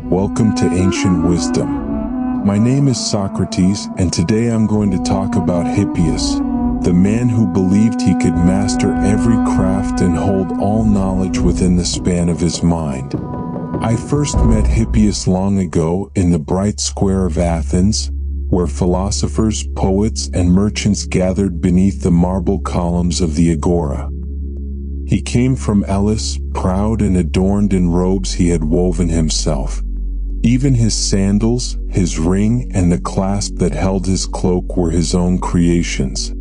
Welcome to Ancient Wisdom. My name is Socrates, and today I'm going to talk about Hippias, the man who believed he could master every craft and hold all knowledge within the span of his mind. I first met Hippias long ago in the bright square of Athens, where philosophers, poets, and merchants gathered beneath the marble columns of the agora. He came from Elis, proud and adorned in robes he had woven himself. Even his sandals, his ring, and the clasp that held his cloak were his own creations.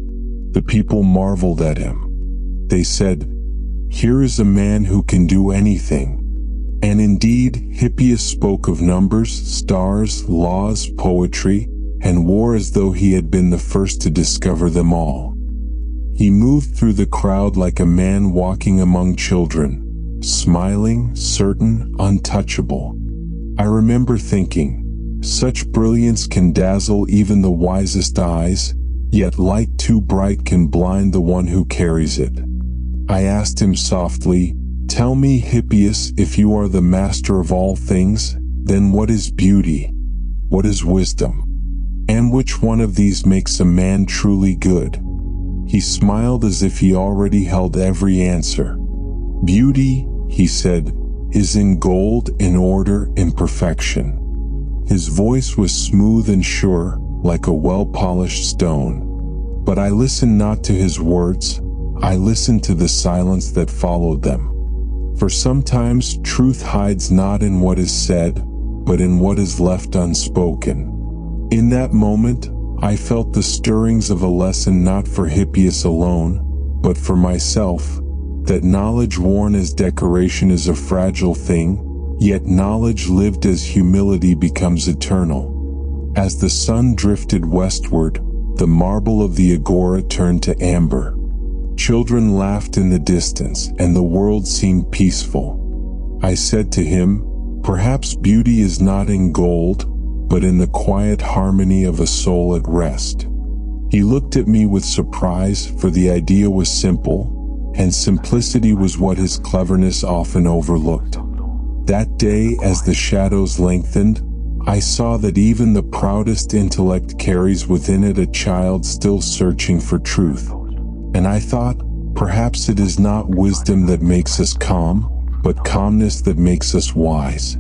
The people marveled at him. They said, "Here is a man who can do anything." And indeed, Hippias spoke of numbers, stars, laws, poetry, and war as though he had been the first to discover them all. He moved through the crowd like a man walking among children, smiling, certain, untouchable. I remember thinking, such brilliance can dazzle even the wisest eyes, yet light too bright can blind the one who carries it. I asked him softly, "Tell me, Hippias, if you are the master of all things, then what is beauty? What is wisdom? And which one of these makes a man truly good?" He smiled as if he already held every answer. "Beauty," he said, "is in gold, in order, in perfection." His voice was smooth and sure, like a well-polished stone. But I listened not to his words, I listened to the silence that followed them. For sometimes truth hides not in what is said, but in what is left unspoken. In that moment, I felt the stirrings of a lesson not for Hippias alone, but for myself, that knowledge worn as decoration is a fragile thing, yet knowledge lived as humility becomes eternal. As the sun drifted westward, the marble of the agora turned to amber. Children laughed in the distance, and the world seemed peaceful. I said to him, "Perhaps beauty is not in gold, but in the quiet harmony of a soul at rest." He looked at me with surprise, for the idea was simple, and simplicity was what his cleverness often overlooked. That day, as the shadows lengthened, I saw that even the proudest intellect carries within it a child still searching for truth. And I thought, perhaps it is not wisdom that makes us calm, but calmness that makes us wise.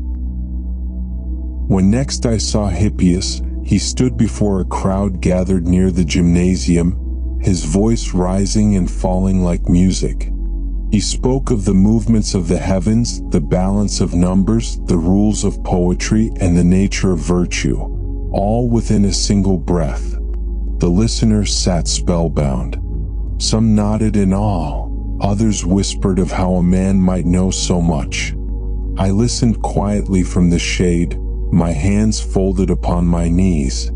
When next I saw Hippias, he stood before a crowd gathered near the gymnasium, his voice rising and falling like music. He spoke of the movements of the heavens, the balance of numbers, the rules of poetry, and the nature of virtue, all within a single breath. The listeners sat spellbound. Some nodded in awe, others whispered of how a man might know so much. I listened quietly from the shade, my hands folded upon my knees.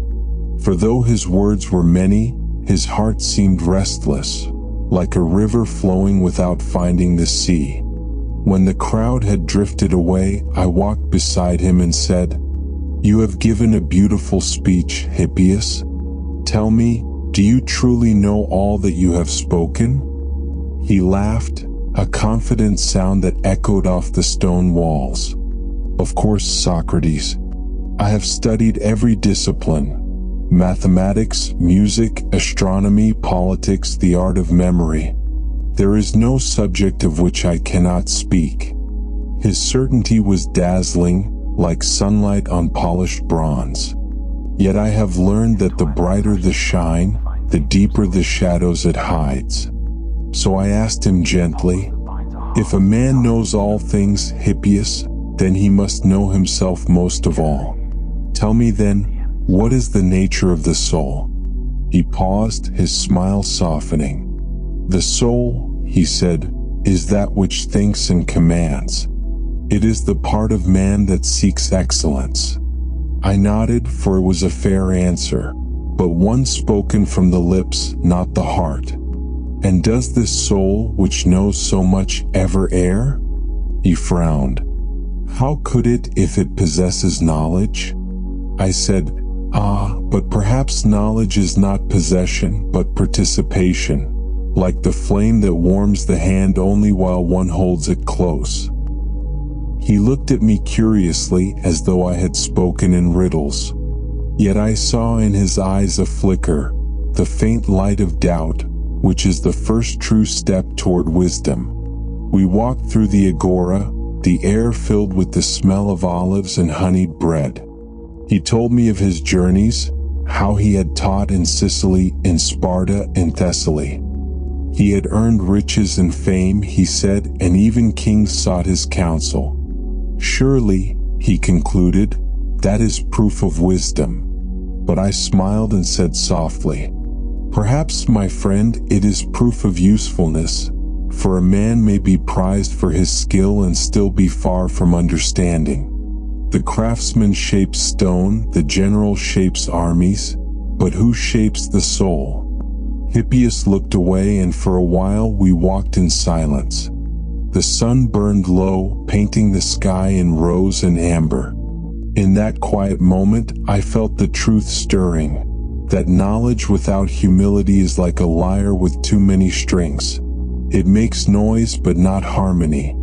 For though his words were many, his heart seemed restless, like a river flowing without finding the sea. When the crowd had drifted away, I walked beside him and said, "You have given a beautiful speech, Hippias. Tell me, do you truly know all that you have spoken?" He laughed, a confident sound that echoed off the stone walls. "Of course, Socrates. I have studied every discipline: mathematics, music, astronomy, politics, the art of memory. There is no subject of which I cannot speak." His certainty was dazzling, like sunlight on polished bronze. Yet I have learned that the brighter the shine, the deeper the shadows it hides. So I asked him gently, "If a man knows all things, Hippias, then he must know himself most of all. Tell me then, what is the nature of the soul?" He paused, his smile softening. "The soul," he said, "is that which thinks and commands. It is the part of man that seeks excellence." I nodded, for it was a fair answer, but one spoken from the lips, not the heart. "And does this soul, which knows so much, ever err?" He frowned. "How could it if it possesses knowledge?" I said, But perhaps knowledge is not possession, but participation, like the flame that warms the hand only while one holds it close." He looked at me curiously as though I had spoken in riddles. Yet I saw in his eyes a flicker, the faint light of doubt, which is the first true step toward wisdom. We walked through the agora, the air filled with the smell of olives and honeyed bread. He told me of his journeys, how he had taught in Sicily, in Sparta, in Thessaly. He had earned riches and fame, he said, and even kings sought his counsel. Surely, he concluded, that is proof of wisdom. But I smiled and said softly, perhaps, my friend, it is proof of usefulness, for a man may be prized for his skill and still be far from understanding. The craftsman shapes stone, the general shapes armies, but who shapes the soul? Hippias looked away, and for a while we walked in silence. The sun burned low, painting the sky in rose and amber. In that quiet moment, I felt the truth stirring, that knowledge without humility is like a lyre with too many strings. It makes noise but not harmony.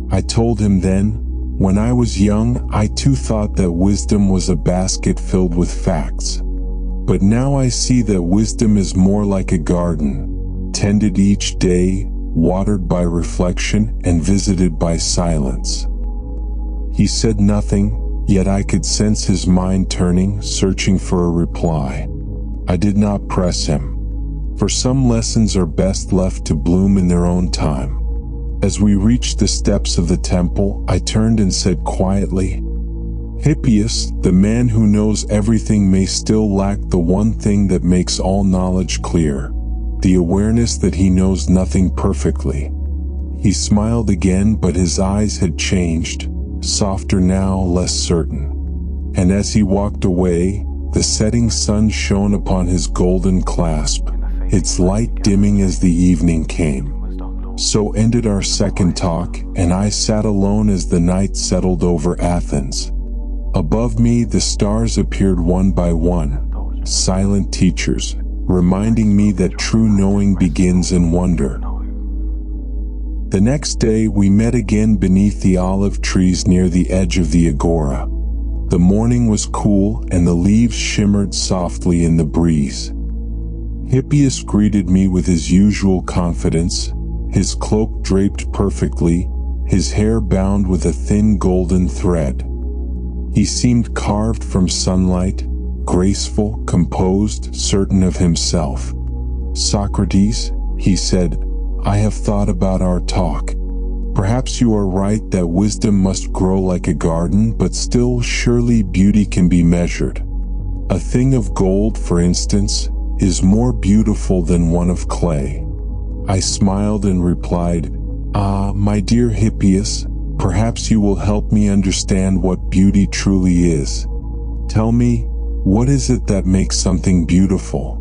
I told him then, when I was young, I too thought that wisdom was a basket filled with facts. But now I see that wisdom is more like a garden, tended each day, watered by reflection and visited by silence. He said nothing, yet I could sense his mind turning, searching for a reply. I did not press him, for some lessons are best left to bloom in their own time. As we reached the steps of the temple, I turned and said quietly, Hippias, the man who knows everything may still lack the one thing that makes all knowledge clear, the awareness that he knows nothing perfectly. He smiled again, but his eyes had changed, softer now, less certain. And as he walked away, the setting sun shone upon his golden clasp, its light dimming as the evening came. So ended our second talk, and I sat alone as the night settled over Athens. Above me the stars appeared one by one, silent teachers, reminding me that true knowing begins in wonder. The next day we met again beneath the olive trees near the edge of the agora. The morning was cool and the leaves shimmered softly in the breeze. Hippias greeted me with his usual confidence, his cloak draped perfectly, his hair bound with a thin golden thread. He seemed carved from sunlight, graceful, composed, certain of himself. Socrates, he said, I have thought about our talk. Perhaps you are right that wisdom must grow like a garden, but still surely beauty can be measured. A thing of gold, for instance, is more beautiful than one of clay. I smiled and replied, my dear Hippias, perhaps you will help me understand what beauty truly is. Tell me, what is it that makes something beautiful?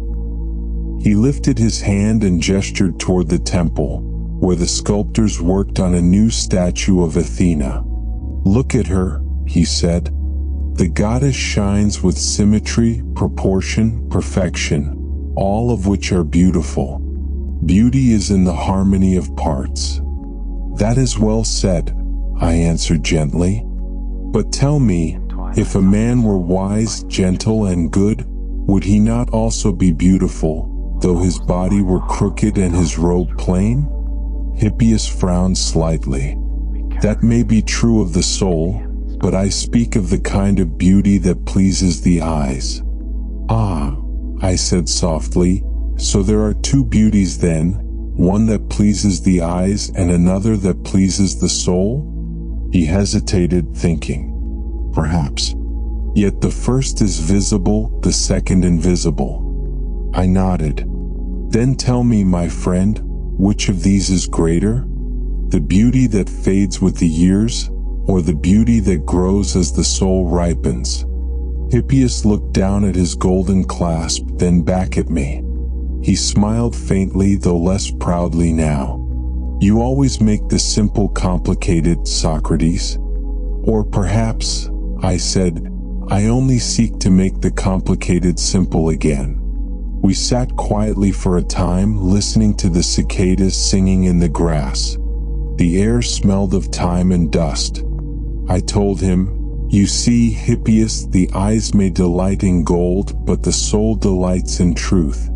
He lifted his hand and gestured toward the temple, where the sculptors worked on a new statue of Athena. Look at her, he said. The goddess shines with symmetry, proportion, perfection, all of which are beautiful. Beauty is in the harmony of parts. That is well said, I answered gently. But tell me, if a man were wise, gentle, and good, would he not also be beautiful, though his body were crooked and his robe plain? Hippias frowned slightly. That may be true of the soul, but I speak of the kind of beauty that pleases the eyes. Ah, I said softly, so there are two beauties then, one that pleases the eyes and another that pleases the soul? He hesitated, thinking. Perhaps. Yet the first is visible, the second invisible. I nodded. Then tell me, my friend, which of these is greater? The beauty that fades with the years, or the beauty that grows as the soul ripens? Hippias looked down at his golden clasp, then back at me. He smiled faintly, though less proudly now. You always make the simple complicated, Socrates. Or perhaps, I said, I only seek to make the complicated simple again. We sat quietly for a time, listening to the cicadas singing in the grass. The air smelled of time and dust. I told him, "You see, Hippias, the eyes may delight in gold, but the soul delights in truth.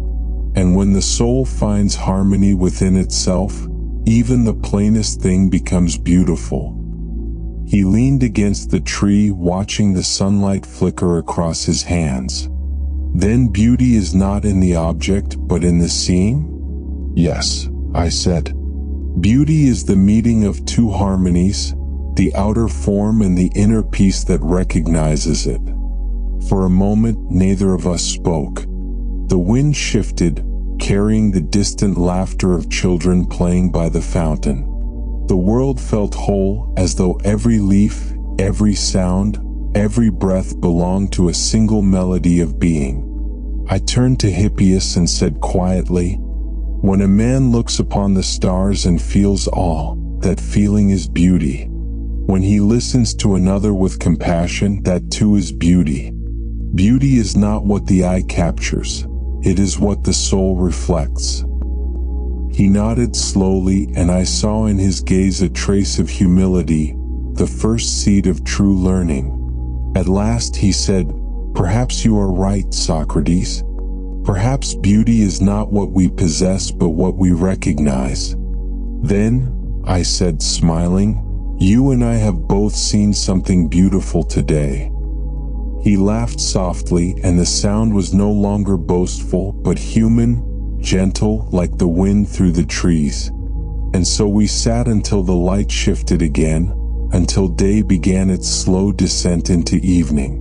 And when the soul finds harmony within itself, even the plainest thing becomes beautiful." He leaned against the tree, watching the sunlight flicker across his hands. "Then beauty is not in the object, but in the seeing?" "Yes," I said. "Beauty is the meeting of two harmonies, the outer form and the inner peace that recognizes it." For a moment, neither of us spoke. The wind shifted, carrying the distant laughter of children playing by the fountain. The world felt whole, as though every leaf, every sound, every breath belonged to a single melody of being. I turned to Hippias and said quietly, "When a man looks upon the stars and feels awe, that feeling is beauty. When he listens to another with compassion, that too is beauty. Beauty is not what the eye captures, it is what the soul reflects." He nodded slowly, and I saw in his gaze a trace of humility, the first seed of true learning. At last he said, "Perhaps you are right, Socrates. Perhaps beauty is not what we possess but what we recognize." "Then," I said, smiling, "you and I have both seen something beautiful today." He laughed softly, and the sound was no longer boastful but human, gentle like the wind through the trees. And so we sat until the light shifted again, until day began its slow descent into evening.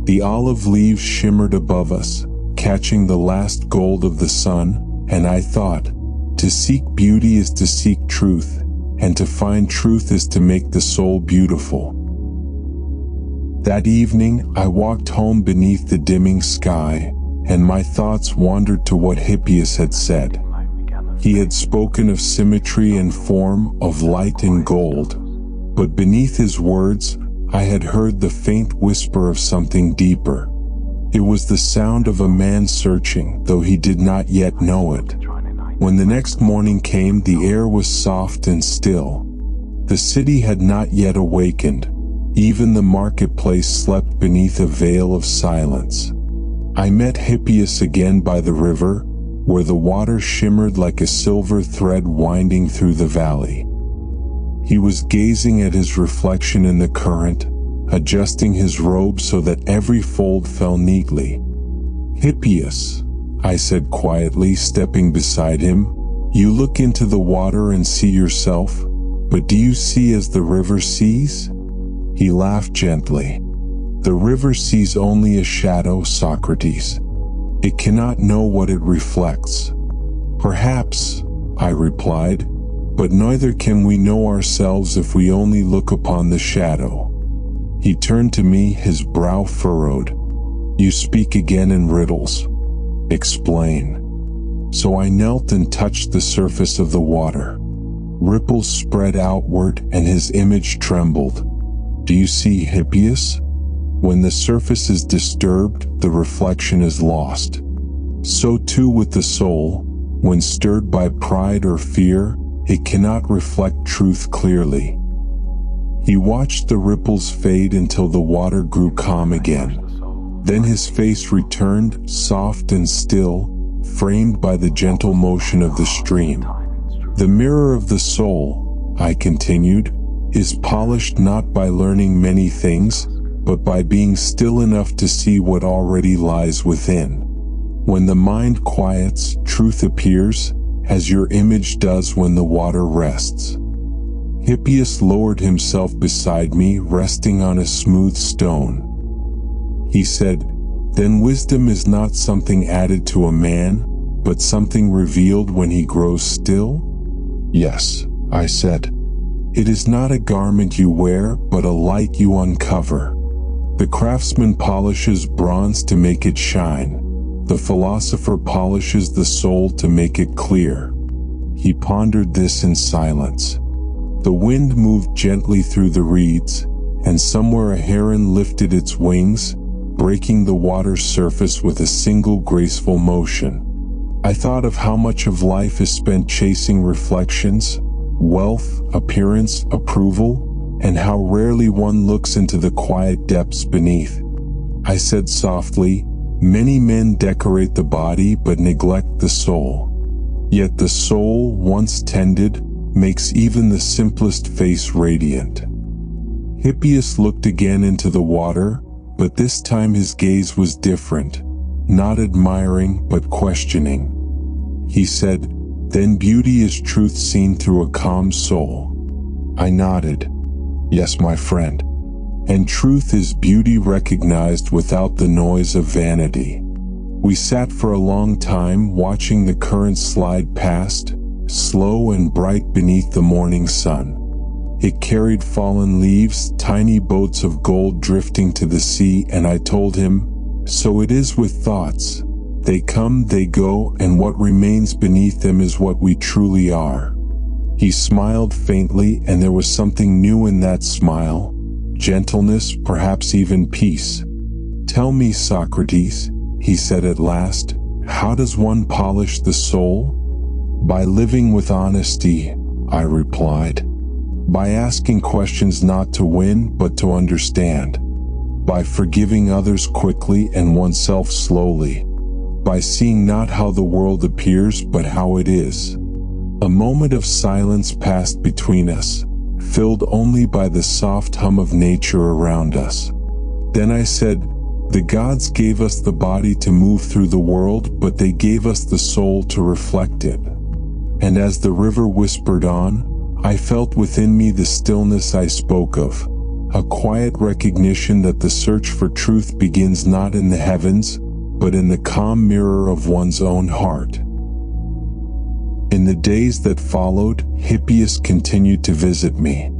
The olive leaves shimmered above us, catching the last gold of the sun, and I thought, to seek beauty is to seek truth, and to find truth is to make the soul beautiful. That evening, I walked home beneath the dimming sky, and my thoughts wandered to what Hippias had said. He had spoken of symmetry and form, of light and gold, but beneath his words, I had heard the faint whisper of something deeper. It was the sound of a man searching, though he did not yet know it. When the next morning came, the air was soft and still. The city had not yet awakened. Even the marketplace slept beneath a veil of silence. I met Hippias again by the river, where the water shimmered like a silver thread winding through the valley. He was gazing at his reflection in the current, adjusting his robe so that every fold fell neatly. "Hippias," I said quietly, stepping beside him, "you look into the water and see yourself, but do you see as the river sees?" He laughed gently. "The river sees only a shadow, Socrates. It cannot know what it reflects." "Perhaps," I replied, "but neither can we know ourselves if we only look upon the shadow." He turned to me, his brow furrowed. "You speak again in riddles. Explain." So I knelt and touched the surface of the water. Ripples spread outward, and his image trembled. "Do you see, Hippias? When the surface is disturbed, the reflection is lost. So too with the soul, when stirred by pride or fear, it cannot reflect truth clearly." He watched the ripples fade until the water grew calm again. Then his face returned, soft and still, framed by the gentle motion of the stream. "The mirror of the soul," I continued, "is polished not by learning many things, but by being still enough to see what already lies within. When the mind quiets, truth appears, as your image does when the water rests." Hippias lowered himself beside me, resting on a smooth stone. He said, "Then wisdom is not something added to a man, but something revealed when he grows still?" "Yes," I said. "It is not a garment you wear, but a light you uncover. The craftsman polishes bronze to make it shine. The philosopher polishes the soul to make it clear." He pondered this in silence. The wind moved gently through the reeds, and somewhere a heron lifted its wings, breaking the water's surface with a single graceful motion. I thought of how much of life is spent chasing reflections, wealth, appearance, approval, and how rarely one looks into the quiet depths beneath. I said softly, many men decorate the body but neglect the soul. Yet the soul, once tended, makes even the simplest face radiant. Hippias looked again into the water, but this time his gaze was different, not admiring but questioning. He said, "Then beauty is truth seen through a calm soul." I nodded. "Yes, my friend. And truth is beauty recognized without the noise of vanity." We sat for a long time watching the current slide past, slow and bright beneath the morning sun. It carried fallen leaves, tiny boats of gold drifting to the sea, and I told him, "So it is with thoughts. They come, they go, and what remains beneath them is what we truly are." He smiled faintly, and there was something new in that smile, gentleness, perhaps even peace. "Tell me, Socrates," he said at last, "how does one polish the soul?" "By living with honesty," I replied. "By asking questions not to win, but to understand. By forgiving others quickly and oneself slowly. By seeing not how the world appears, but how it is." A moment of silence passed between us, filled only by the soft hum of nature around us. Then I said, "The gods gave us the body to move through the world, but they gave us the soul to reflect it." And as the river whispered on, I felt within me the stillness I spoke of, a quiet recognition that the search for truth begins not in the heavens, but in the calm mirror of one's own heart. In the days that followed, Hippias continued to visit me.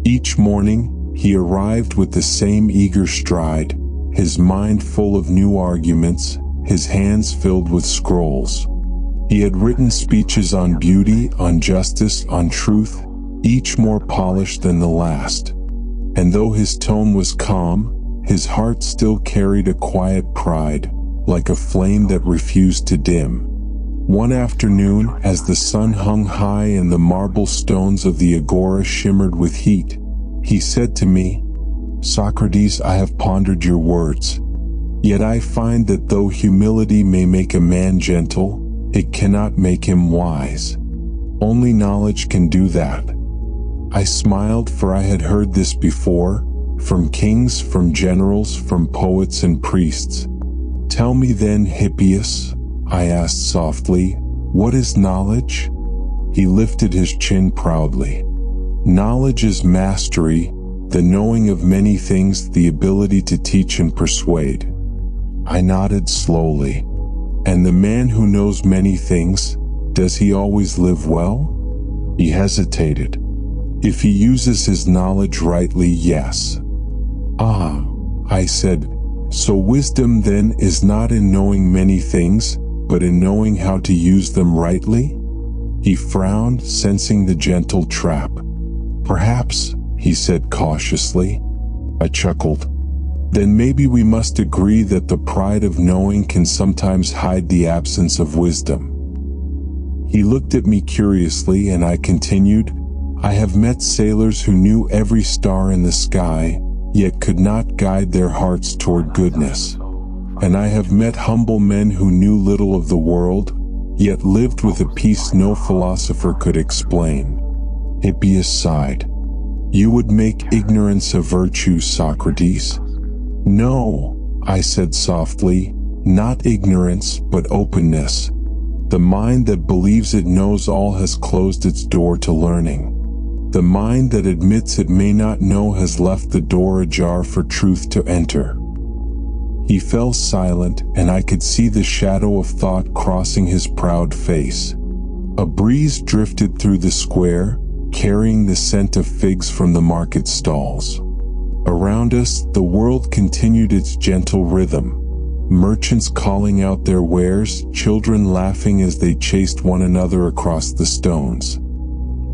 Each morning, he arrived with the same eager stride, his mind full of new arguments, his hands filled with scrolls. He had written speeches on beauty, on justice, on truth, each more polished than the last. And though his tone was calm, his heart still carried a quiet pride, like a flame that refused to dim. One afternoon, as the sun hung high and the marble stones of the agora shimmered with heat, he said to me, "Socrates, I have pondered your words. Yet I find that though humility may make a man gentle, it cannot make him wise. Only knowledge can do that." I smiled, for I had heard this before, from kings, from generals, from poets and priests. "Tell me then, Hippias," I asked softly, "what is knowledge?" He lifted his chin proudly. "Knowledge is mastery, the knowing of many things, the ability to teach and persuade." I nodded slowly. "And the man who knows many things, does he always live well?" He hesitated. "If he uses his knowledge rightly, yes." "Ah," I said, "so wisdom then is not in knowing many things, but in knowing how to use them rightly?" He frowned, sensing the gentle trap. "Perhaps," he said cautiously. I chuckled. "Then maybe we must agree that the pride of knowing can sometimes hide the absence of wisdom." He looked at me curiously, and I continued, "I have met sailors who knew every star in the sky, yet could not guide their hearts toward goodness. And I have met humble men who knew little of the world, yet lived with a peace no philosopher could explain." Hippias sighed. "You would make ignorance a virtue, Socrates." "No," I said softly, "not ignorance, but openness. The mind that believes it knows all has closed its door to learning. The mind that admits it may not know has left the door ajar for truth to enter." He fell silent, and I could see the shadow of thought crossing his proud face. A breeze drifted through the square, carrying the scent of figs from the market stalls. Around us, the world continued its gentle rhythm. Merchants calling out their wares, children laughing as they chased one another across the stones.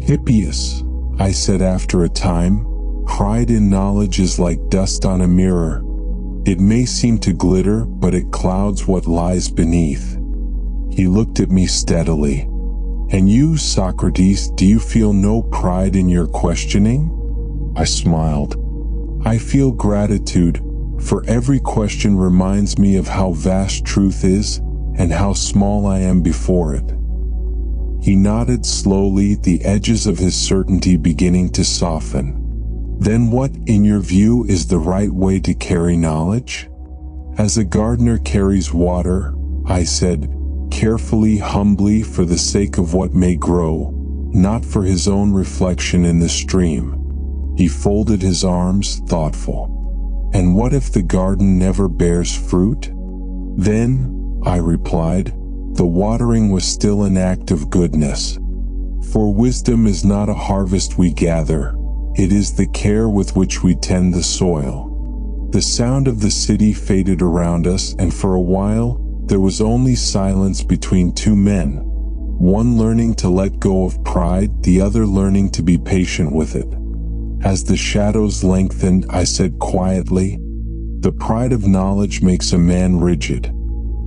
"Hippias," I said after a time, "pride in knowledge is like dust on a mirror. It may seem to glitter, but it clouds what lies beneath." He looked at me steadily. "And you, Socrates, do you feel no pride in your questioning?" I smiled. I feel gratitude, for every question reminds me of how vast truth is and how small I am before it. He nodded slowly, the edges of his certainty beginning to soften. Then what, in your view, is the right way to carry knowledge? As a gardener carries water, I said, carefully, humbly, for the sake of what may grow, not for his own reflection in the stream. He folded his arms, thoughtful. And what if the garden never bears fruit? Then, I replied, the watering was still an act of goodness. For wisdom is not a harvest we gather, it is the care with which we tend the soil. The sound of the city faded around us, and for a while, there was only silence between two men, one learning to let go of pride, the other learning to be patient with it. As the shadows lengthened, I said quietly, the pride of knowledge makes a man rigid.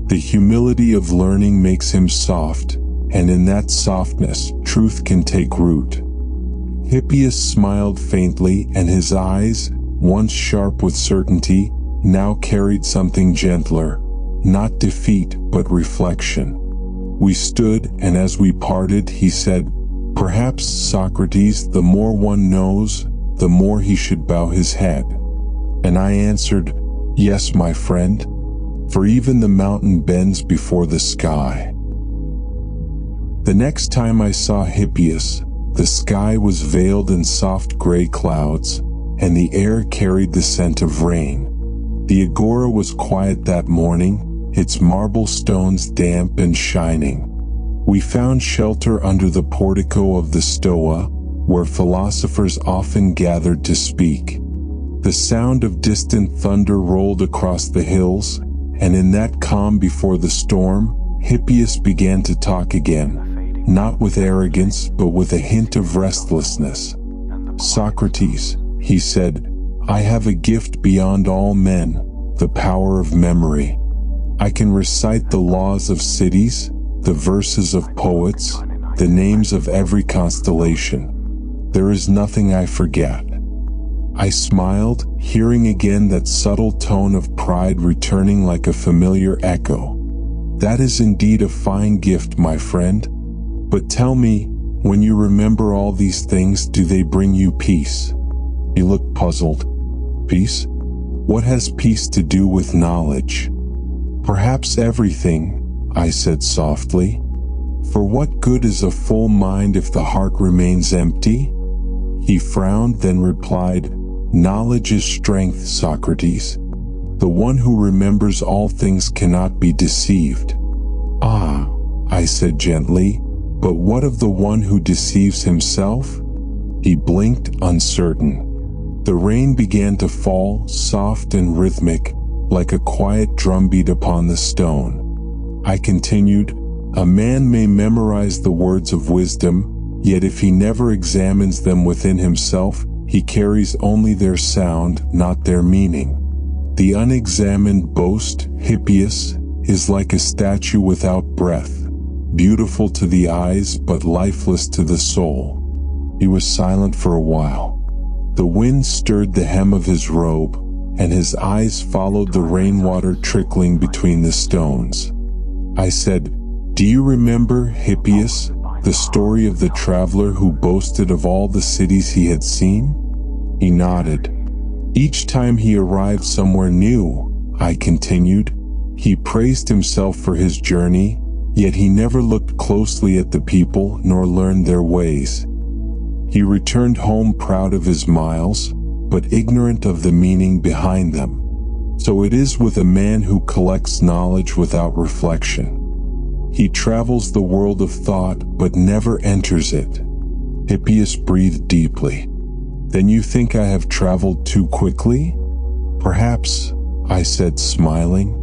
The humility of learning makes him soft, and in that softness, truth can take root. Hippias smiled faintly, and his eyes, once sharp with certainty, now carried something gentler, not defeat, but reflection. We stood, and as we parted, he said, perhaps, Socrates, the more one knows, the more he should bow his head. And I answered, yes, my friend, for even the mountain bends before the sky. The next time I saw Hippias, the sky was veiled in soft gray clouds, and the air carried the scent of rain. The agora was quiet that morning, its marble stones damp and shining. We found shelter under the portico of the Stoa, where philosophers often gathered to speak. The sound of distant thunder rolled across the hills, and in that calm before the storm, Hippias began to talk again, not with arrogance, but with a hint of restlessness. Socrates, he said, I have a gift beyond all men, the power of memory. I can recite the laws of cities, the verses of poets, the names of every constellation. There is nothing I forget. I smiled, hearing again that subtle tone of pride returning like a familiar echo. That is indeed a fine gift, my friend. But tell me, when you remember all these things, do they bring you peace? He looked puzzled. Peace? What has peace to do with knowledge? Perhaps everything, I said softly. For what good is a full mind if the heart remains empty? He frowned, then replied, knowledge is strength, Socrates. The one who remembers all things cannot be deceived. Ah, I said gently, but what of the one who deceives himself? He blinked, uncertain. The rain began to fall, soft and rhythmic, like a quiet drumbeat upon the stone. I continued, a man may memorize the words of wisdom, yet if he never examines them within himself, he carries only their sound, not their meaning. The unexamined boast, Hippias, is like a statue without breath, beautiful to the eyes but lifeless to the soul. He was silent for a while. The wind stirred the hem of his robe, and his eyes followed the rainwater trickling between the stones. I said, do you remember, Hippias, the story of the traveler who boasted of all the cities he had seen? He nodded. Each time he arrived somewhere new, I continued, he praised himself for his journey, yet he never looked closely at the people nor learned their ways. He returned home proud of his miles, but ignorant of the meaning behind them. So it is with a man who collects knowledge without reflection. He travels the world of thought, but never enters it. Hippias breathed deeply. Then you think I have traveled too quickly? Perhaps, I said, smiling.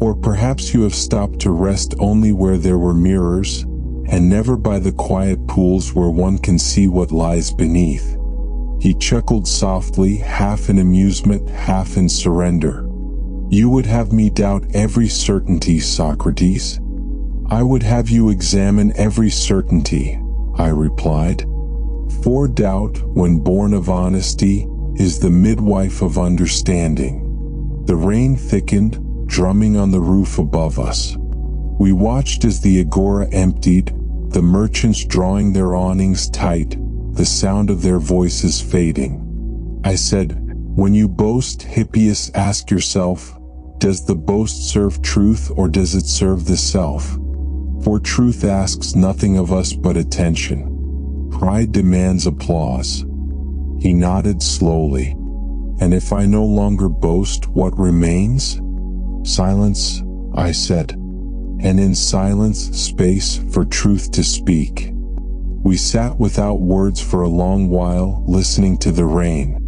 Or perhaps you have stopped to rest only where there were mirrors, and never by the quiet pools where one can see what lies beneath. He chuckled softly, half in amusement, half in surrender. You would have me doubt every certainty, Socrates. I would have you examine every certainty, I replied. For doubt, when born of honesty, is the midwife of understanding. The rain thickened, drumming on the roof above us. We watched as the agora emptied, the merchants drawing their awnings tight, the sound of their voices fading. I said, "When you boast, Hippias, ask yourself, does the boast serve truth or does it serve the self? For truth asks nothing of us but attention. Pride demands applause." He nodded slowly. "And if I no longer boast, what remains?" "Silence," I said. "And in silence, space for truth to speak." We sat without words for a long while, listening to the rain.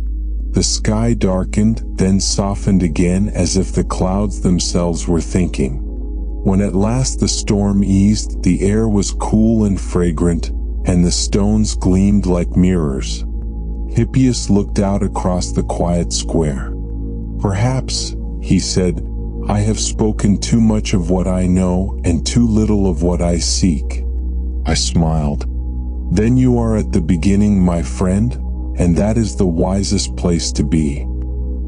The sky darkened, then softened again as if the clouds themselves were thinking. When at last the storm eased, the air was cool and fragrant, and the stones gleamed like mirrors. Hippias looked out across the quiet square. "Perhaps," he said, "I have spoken too much of what I know and too little of what I seek." I smiled. "Then you are at the beginning, my friend, and that is the wisest place to be."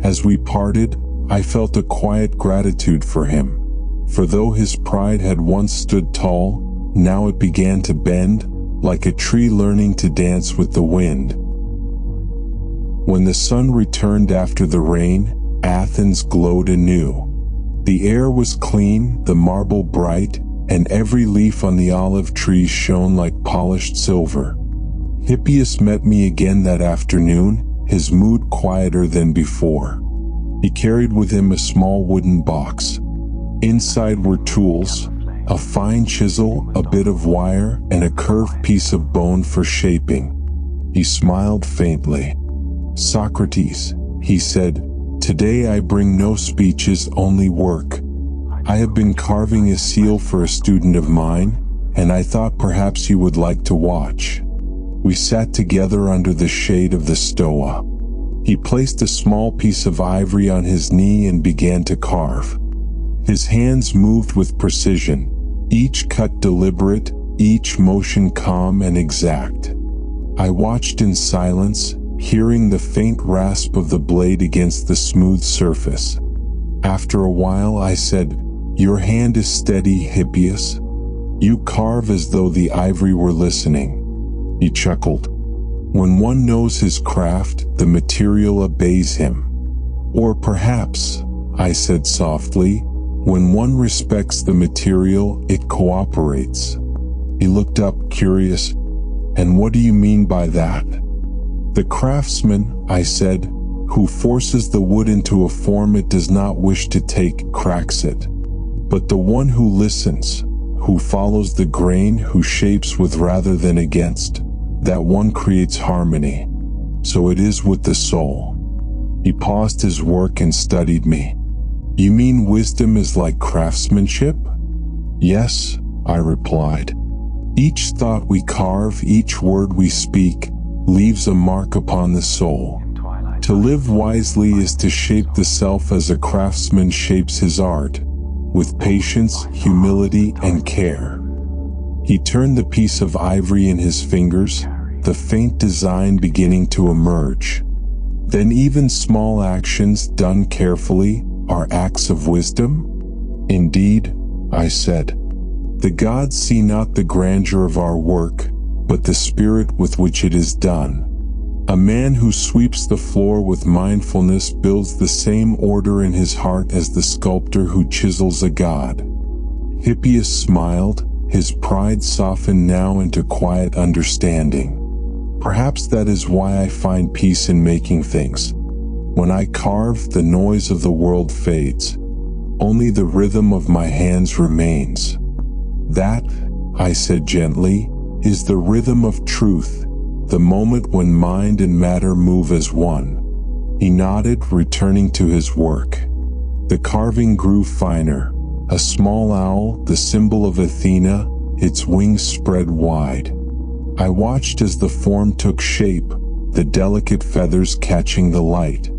As we parted, I felt a quiet gratitude for him, for though his pride had once stood tall, now it began to bend, like a tree learning to dance with the wind. When the sun returned after the rain, Athens glowed anew. The air was clean, the marble bright, and every leaf on the olive trees shone like polished silver. Hippias met me again that afternoon, his mood quieter than before. He carried with him a small wooden box. Inside were tools, a fine chisel, a bit of wire, and a curved piece of bone for shaping. He smiled faintly. "Socrates," he said, "today I bring no speeches, only work. I have been carving a seal for a student of mine, and I thought perhaps you would like to watch." We sat together under the shade of the stoa. He placed a small piece of ivory on his knee and began to carve. His hands moved with precision, each cut deliberate, each motion calm and exact. I watched in silence, hearing the faint rasp of the blade against the smooth surface. After a while I said, "Your hand is steady, Hippias. You carve as though the ivory were listening." He chuckled. "When one knows his craft, the material obeys him." "Or perhaps," I said softly, "when one respects the material, it cooperates." He looked up, curious. "And what do you mean by that?" "The craftsman," I said, "who forces the wood into a form it does not wish to take, cracks it. But the one who listens, who follows the grain, who shapes with rather than against, that one creates harmony. So it is with the soul." He paused his work and studied me. "You mean wisdom is like craftsmanship?" "Yes," I replied. "Each thought we carve, each word we speak, leaves a mark upon the soul. To live wisely is to shape the self as a craftsman shapes his art, with patience, humility, and care." He turned the piece of ivory in his fingers, the faint design beginning to emerge. "Then even small actions done carefully are acts of wisdom?" "Indeed," I said. "The gods see not the grandeur of our work, but the spirit with which it is done. A man who sweeps the floor with mindfulness builds the same order in his heart as the sculptor who chisels a god." Hippias smiled, his pride softened now into quiet understanding. "Perhaps that is why I find peace in making things. When I carve, the noise of the world fades. Only the rhythm of my hands remains. That," I said gently, "is the rhythm of truth, the moment when mind and matter move as one." He nodded, returning to his work. The carving grew finer. A small owl, the symbol of Athena, its wings spread wide. I watched as the form took shape, the delicate feathers catching the light.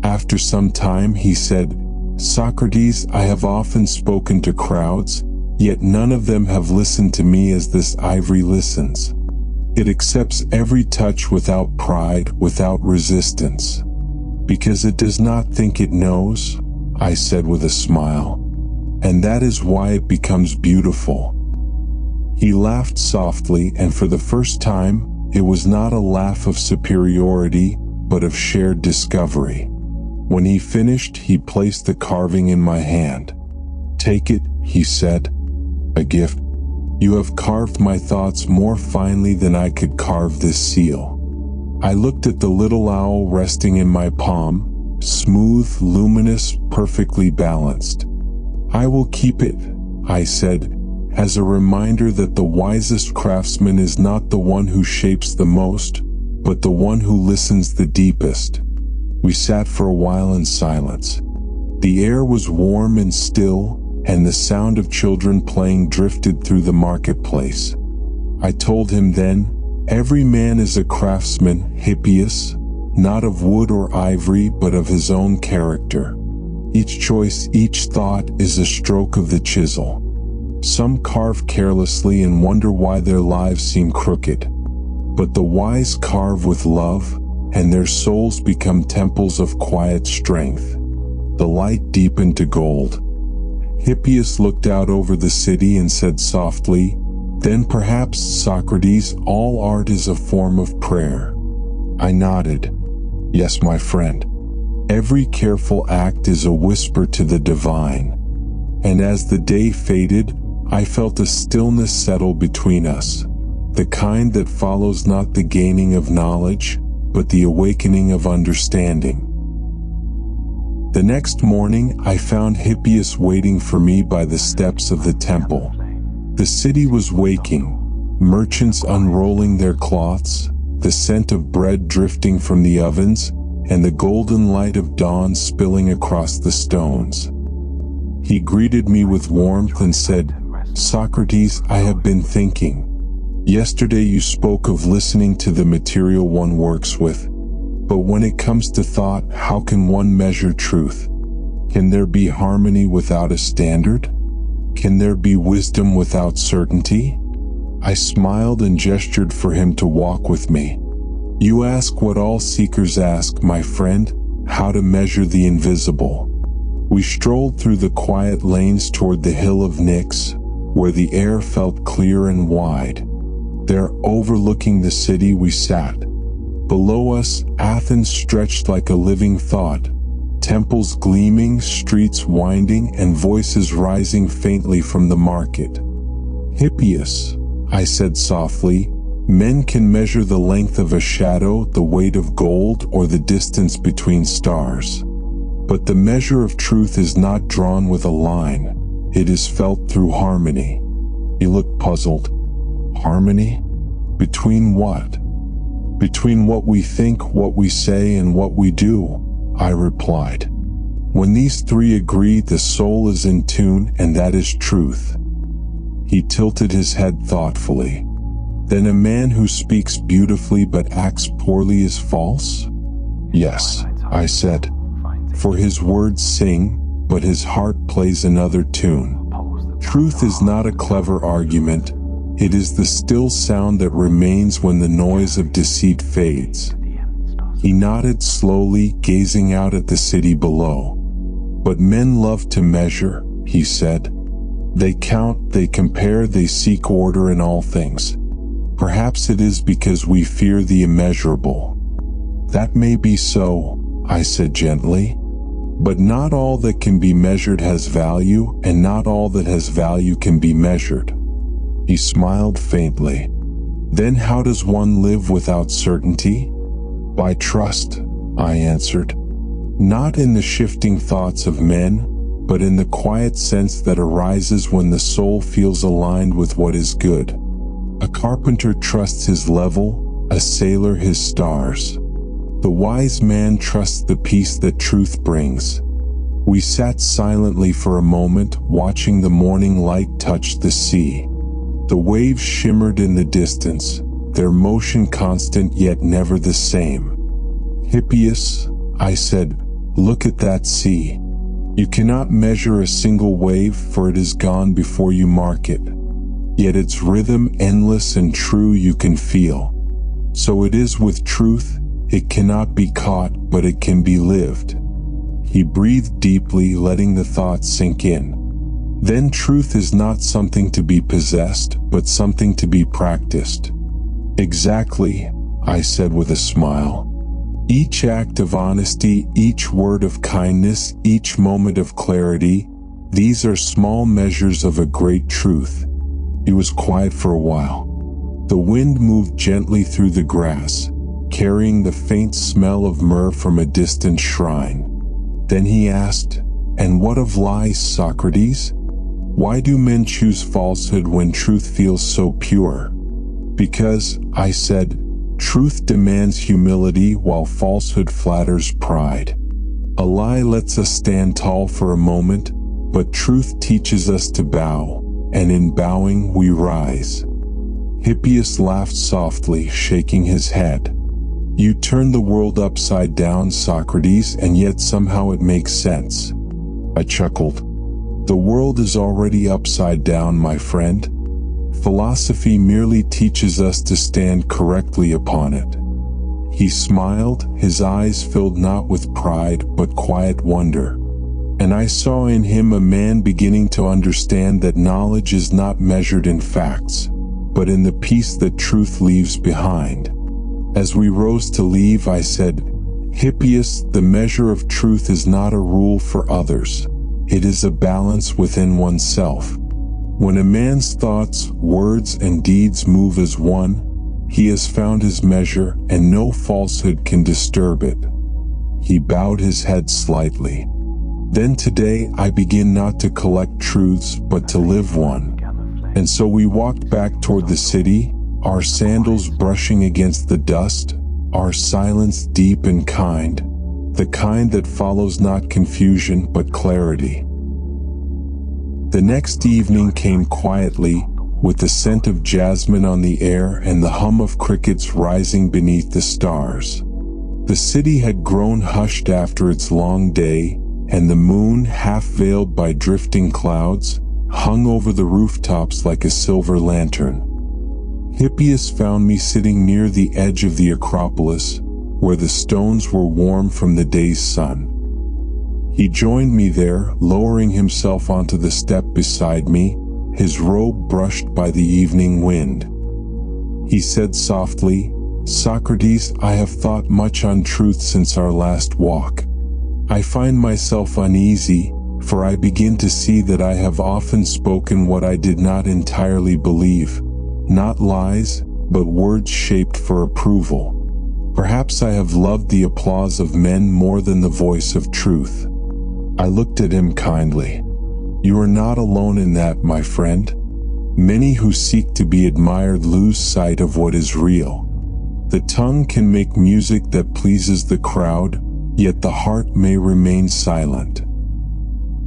After some time he said, "Socrates, I have often spoken to crowds, yet none of them have listened to me as this ivory listens. It accepts every touch without pride, without resistance. Because it does not think it knows, I said with a smile. And that is why it becomes beautiful. He laughed softly, and for the first time, it was not a laugh of superiority, but of shared discovery. When he finished, he placed the carving in my hand. "Take it," he said. "A gift. You have carved my thoughts more finely than I could carve this seal." I looked at the little owl resting in my palm, smooth, luminous, perfectly balanced. "I will keep it," I said, as a reminder that the wisest craftsman is not the one who shapes the most, but the one who listens the deepest. We sat for a while in silence. The air was warm and still, and the sound of children playing drifted through the marketplace. I told him then, "Every man is a craftsman, Hippias, not of wood or ivory, but of his own character. Each choice, each thought is a stroke of the chisel. Some carve carelessly and wonder why their lives seem crooked. But the wise carve with love, and their souls become temples of quiet strength." The light deepened to gold. Hippias looked out over the city and said softly, "Then perhaps, Socrates, all art is a form of prayer." I nodded. "Yes, my friend. Every careful act is a whisper to the divine." And as the day faded, I felt a stillness settle between us, the kind that follows not the gaining of knowledge, but the awakening of understanding. The next morning, I found Hippias waiting for me by the steps of the temple. The city was waking, merchants unrolling their cloths, the scent of bread drifting from the ovens, and the golden light of dawn spilling across the stones. He greeted me with warmth and said, "Socrates, I have been thinking. Yesterday you spoke of listening to the material one works with. But when it comes to thought, how can one measure truth? Can there be harmony without a standard? Can there be wisdom without certainty?" I smiled and gestured for him to walk with me. "You ask what all seekers ask, my friend, how to measure the invisible." We strolled through the quiet lanes toward the hill of Nyx, where the air felt clear and wide. There, overlooking the city, we sat. Below us, Athens stretched like a living thought, temples gleaming, streets winding, and voices rising faintly from the market. "Hippias," I said softly, "men can measure the length of a shadow, the weight of gold, or the distance between stars. But the measure of truth is not drawn with a line. It is felt through harmony." He looked puzzled. "Harmony? Between what?" "Between what we think, what we say, and what we do," I replied. "When these three agree, the soul is in tune, and that is truth." He tilted his head thoughtfully. "Then a man who speaks beautifully but acts poorly is false?" "Yes," I said. "For his words sing, but his heart plays another tune. Truth is not a clever argument. It is the still sound that remains when the noise of deceit fades." He nodded slowly, gazing out at the city below. "But men love to measure," he said. "They count, they compare, they seek order in all things. Perhaps it is because we fear the immeasurable." "That may be so," I said gently. "But not all that can be measured has value, and not all that has value can be measured." He smiled faintly. "Then how does one live without certainty?" "By trust," I answered. "Not in the shifting thoughts of men, but in the quiet sense that arises when the soul feels aligned with what is good. A carpenter trusts his level, a sailor his stars. The wise man trusts the peace that truth brings." We sat silently for a moment, watching the morning light touch the sea. The waves shimmered in the distance, their motion constant yet never the same. "Hippias," I said, "look at that sea. You cannot measure a single wave, for it is gone before you mark it. yet its rhythm endless and true you can feel. So it is with truth, it cannot be caught, but it can be lived. He breathed deeply, letting the thought sink in. Then truth is not something to be possessed, but something to be practiced. Exactly, I said with a smile. Each act of honesty, each word of kindness, each moment of clarity, these are small measures of a great truth. It was quiet for a while. The wind moved gently through the grass, carrying the faint smell of myrrh from a distant shrine. Then he asked, "And what of lies, Socrates? Why do men choose falsehood when truth feels so pure?" "Because," I said, "truth demands humility while falsehood flatters pride. A lie lets us stand tall for a moment, but truth teaches us to bow, and in bowing we rise." Hippias laughed softly, shaking his head. "You turn the world upside down, Socrates, and yet somehow it makes sense." I chuckled. "The world is already upside down, my friend. Philosophy merely teaches us to stand correctly upon it." He smiled, his eyes filled not with pride but quiet wonder. And I saw in him a man beginning to understand that knowledge is not measured in facts, but in the peace that truth leaves behind. As we rose to leave, I said, "Hippias, the measure of truth is not a rule for others. It is a balance within oneself. When a man's thoughts, words, and deeds move as one, he has found his measure, and no falsehood can disturb it." He bowed his head slightly. "Then today I begin not to collect truths, but to live one." And so we walked back toward the city, our sandals brushing against the dust, our silence deep and kind, the kind that follows not confusion but clarity. The next evening came quietly, with the scent of jasmine on the air and the hum of crickets rising beneath the stars. The city had grown hushed after its long day, and the moon, half veiled by drifting clouds, hung over the rooftops like a silver lantern. Hippias found me sitting near the edge of the Acropolis, where the stones were warm from the day's sun. He joined me there, lowering himself onto the step beside me, his robe brushed by the evening wind. He said softly, "Socrates, I have thought much on truth since our last walk. I find myself uneasy, for I begin to see that I have often spoken what I did not entirely believe, not lies, but words shaped for approval. Perhaps I have loved the applause of men more than the voice of truth." I looked at him kindly. "You are not alone in that, my friend. Many who seek to be admired lose sight of what is real. The tongue can make music that pleases the crowd, yet the heart may remain silent."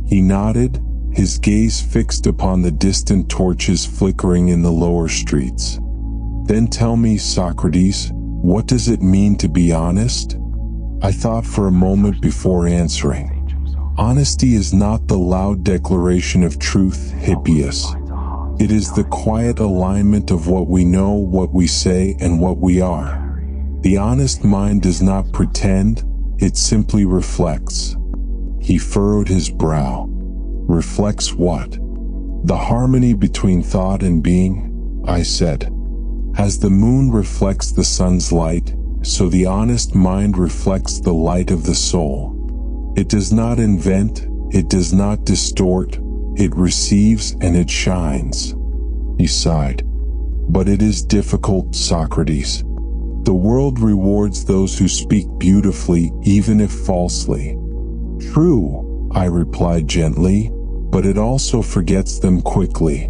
He nodded, his gaze fixed upon the distant torches flickering in the lower streets. "Then tell me, Socrates, what does it mean to be honest?" I thought for a moment before answering. "Honesty is not the loud declaration of truth, Hippias. It is the quiet alignment of what we know, what we say, and what we are. The honest mind does not pretend, it simply reflects." He furrowed his brow. "Reflects what?" "The harmony between thought and being," I said. "As the moon reflects the sun's light, so the honest mind reflects the light of the soul. It does not invent, it does not distort, it receives and it shines." He sighed. "But it is difficult, Socrates. The world rewards those who speak beautifully, even if falsely." "True," I replied gently, "but it also forgets them quickly.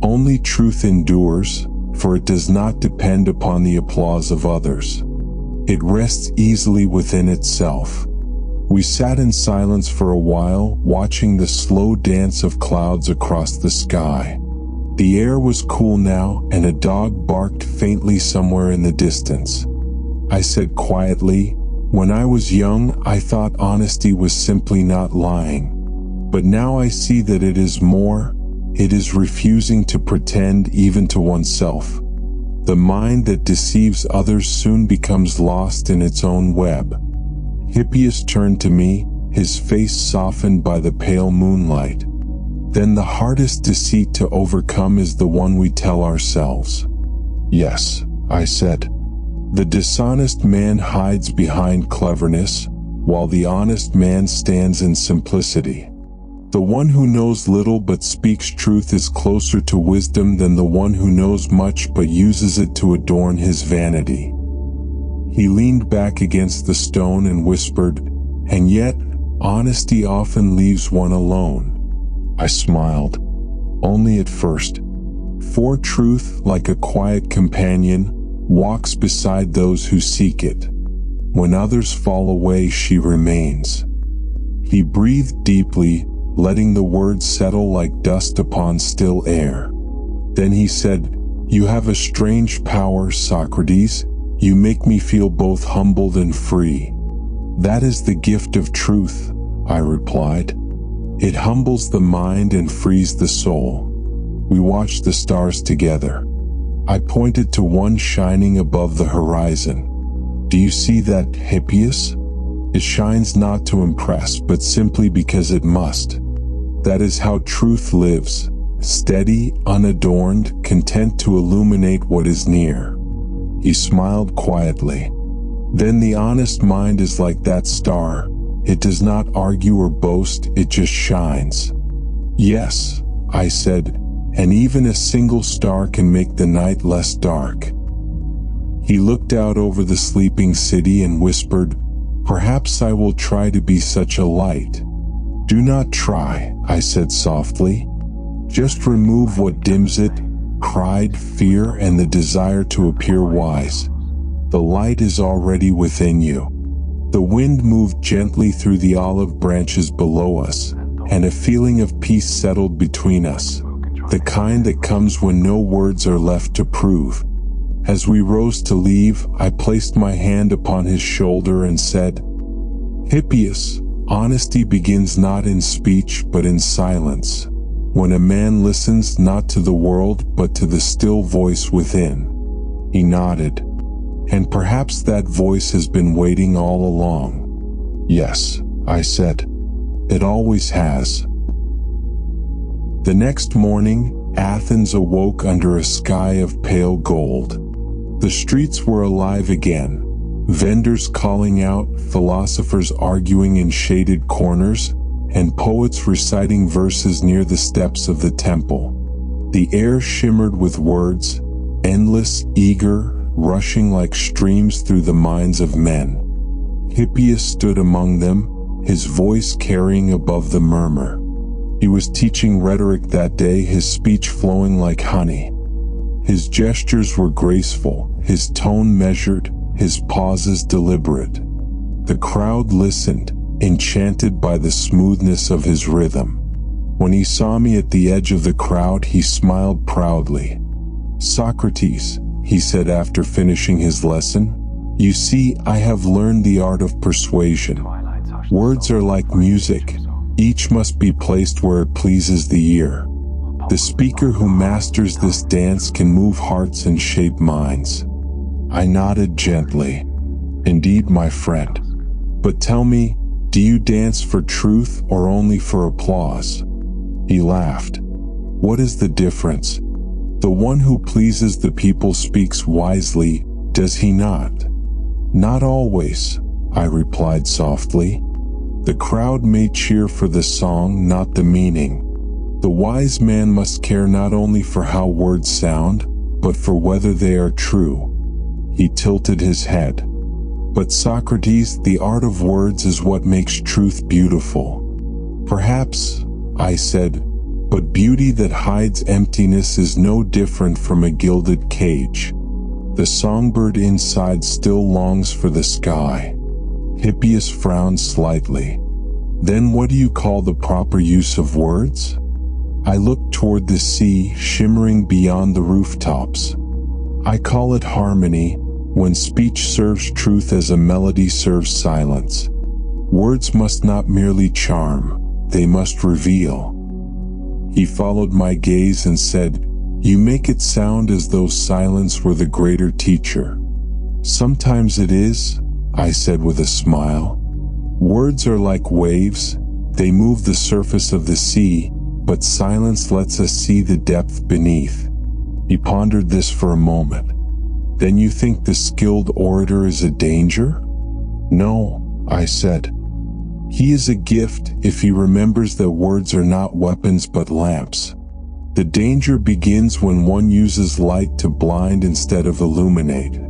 Only truth endures, for it does not depend upon the applause of others. It rests easily within itself." We sat in silence for a while, watching the slow dance of clouds across the sky. The air was cool now, and a dog barked faintly somewhere in the distance. I said quietly, "When I was young, I thought honesty was simply not lying. But now I see that it is more. It is refusing to pretend even to oneself. The mind that deceives others soon becomes lost in its own web. Hippias turned to me, his face softened by the pale moonlight. Then the hardest deceit to overcome is the one we tell ourselves. Yes, I said. The dishonest man hides behind cleverness, while the honest man stands in simplicity. The one who knows little but speaks truth is closer to wisdom than the one who knows much but uses it to adorn his vanity. He leaned back against the stone and whispered, "And yet, honesty often leaves one alone." I smiled. Only at first. For truth, like a quiet companion, walks beside those who seek it. When others fall away, she remains. He breathed deeply, letting the words settle like dust upon still air. Then he said, "You have a strange power, Socrates. You make me feel both humbled and free." "That is the gift of truth," I replied. "It humbles the mind and frees the soul." We watched the stars together. I pointed to one shining above the horizon. "Do you see that, Hippias? It shines not to impress, but simply because it must. That is how truth lives, steady, unadorned, content to illuminate what is near." He smiled quietly. "Then the honest mind is like that star. It does not argue or boast, it just shines." "Yes," I said, "and even a single star can make the night less dark." He looked out over the sleeping city and whispered, "Perhaps I will try to be such a light." "Do not try," I said softly. "Just remove what dims it, pride, fear, and the desire to appear wise. The light is already within you." The wind moved gently through the olive branches below us, and a feeling of peace settled between us, the kind that comes when no words are left to prove. As we rose to leave, I placed my hand upon his shoulder and said, "Hippias, honesty begins not in speech but in silence, when a man listens not to the world but to the still voice within." He nodded. "And perhaps that voice has been waiting all along." "Yes," I said. "It always has." The next morning, Athens awoke under a sky of pale gold. The streets were alive again, vendors calling out, philosophers arguing in shaded corners, and poets reciting verses near the steps of the temple. The air shimmered with words, endless, eager, rushing like streams through the minds of men. Hippias stood among them, his voice carrying above the murmur. He was teaching rhetoric that day, his speech flowing like honey. His gestures were graceful, his tone measured, his pauses deliberate. The crowd listened, enchanted by the smoothness of his rhythm. When he saw me at the edge of the crowd, he smiled proudly. "Socrates," he said after finishing his lesson, "you see, I have learned the art of persuasion. Words are like music. Each must be placed where it pleases the ear. The speaker who masters this dance can move hearts and shape minds." I nodded gently. "Indeed, my friend. But tell me, do you dance for truth or only for applause?" He laughed. "What is the difference? The one who pleases the people speaks wisely, does he not?" "Not always," I replied softly. "The crowd may cheer for the song, not the meaning. The wise man must care not only for how words sound, but for whether they are true." He tilted his head. "But Socrates, the art of words is what makes truth beautiful." "Perhaps," I said, "but beauty that hides emptiness is no different from a gilded cage. The songbird inside still longs for the sky." Hippias frowned slightly. "Then what do you call the proper use of words?" I looked toward the sea, shimmering beyond the rooftops. "I call it harmony, when speech serves truth as a melody serves silence. Words must not merely charm, they must reveal." He followed my gaze and said, "You make it sound as though silence were the greater teacher." "Sometimes it is," I said with a smile. "Words are like waves. They move the surface of the sea, but silence lets us see the depth beneath." He pondered this for a moment. "Then you think the skilled orator is a danger?" "No," I said. "He is a gift if he remembers that words are not weapons but lamps. The danger begins when one uses light to blind instead of illuminate."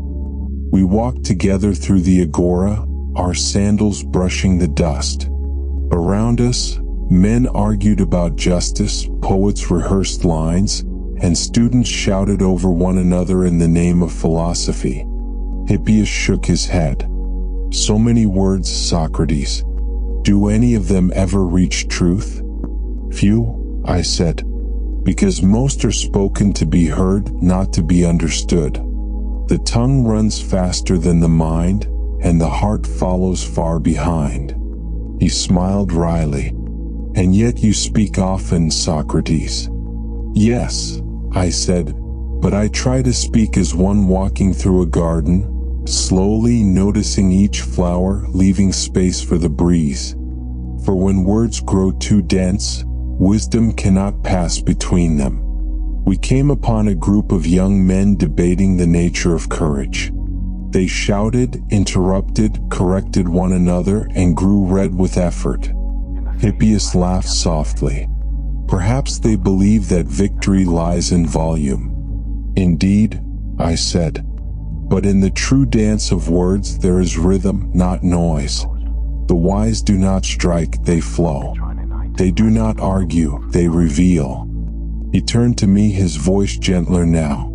We walked together through the agora, our sandals brushing the dust. Around us, men argued about justice, poets rehearsed lines, and students shouted over one another in the name of philosophy. Hippias shook his head. "So many words, Socrates. Do any of them ever reach truth?" "Few," I said, "because most are spoken to be heard, not to be understood. The tongue runs faster than the mind, and the heart follows far behind." He smiled wryly. "And yet you speak often, Socrates." "Yes," I said, "but I try to speak as one walking through a garden, slowly noticing each flower, leaving space for the breeze. For when words grow too dense, wisdom cannot pass between them." We came upon a group of young men debating the nature of courage. They shouted, interrupted, corrected one another, and grew red with effort. Hippias laughed softly. "Perhaps they believe that victory lies in volume." "Indeed," I said. "But in the true dance of words there is rhythm, not noise. The wise do not strike, they flow. They do not argue, they reveal." He turned to me, his voice gentler now.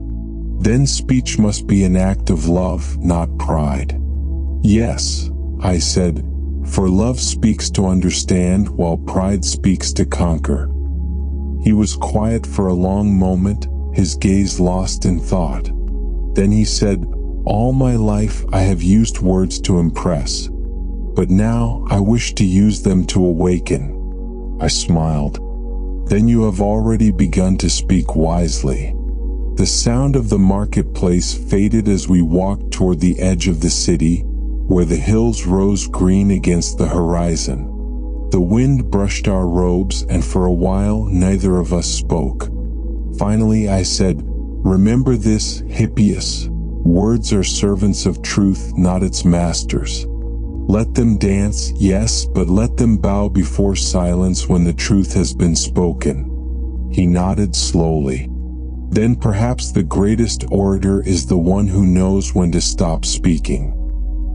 "Then speech must be an act of love, not pride." "Yes," I said, "for love speaks to understand, while pride speaks to conquer." He was quiet for a long moment, his gaze lost in thought. Then he said, "All my life I have used words to impress, but now I wish to use them to awaken." I smiled. "Then you have already begun to speak wisely." The sound of the marketplace faded as we walked toward the edge of the city, where the hills rose green against the horizon. The wind brushed our robes, and for a while neither of us spoke. Finally I said, "Remember this, Hippias. Words are servants of truth, not its masters. Let them dance, yes, but let them bow before silence when the truth has been spoken." He nodded slowly. "Then perhaps the greatest orator is the one who knows when to stop speaking."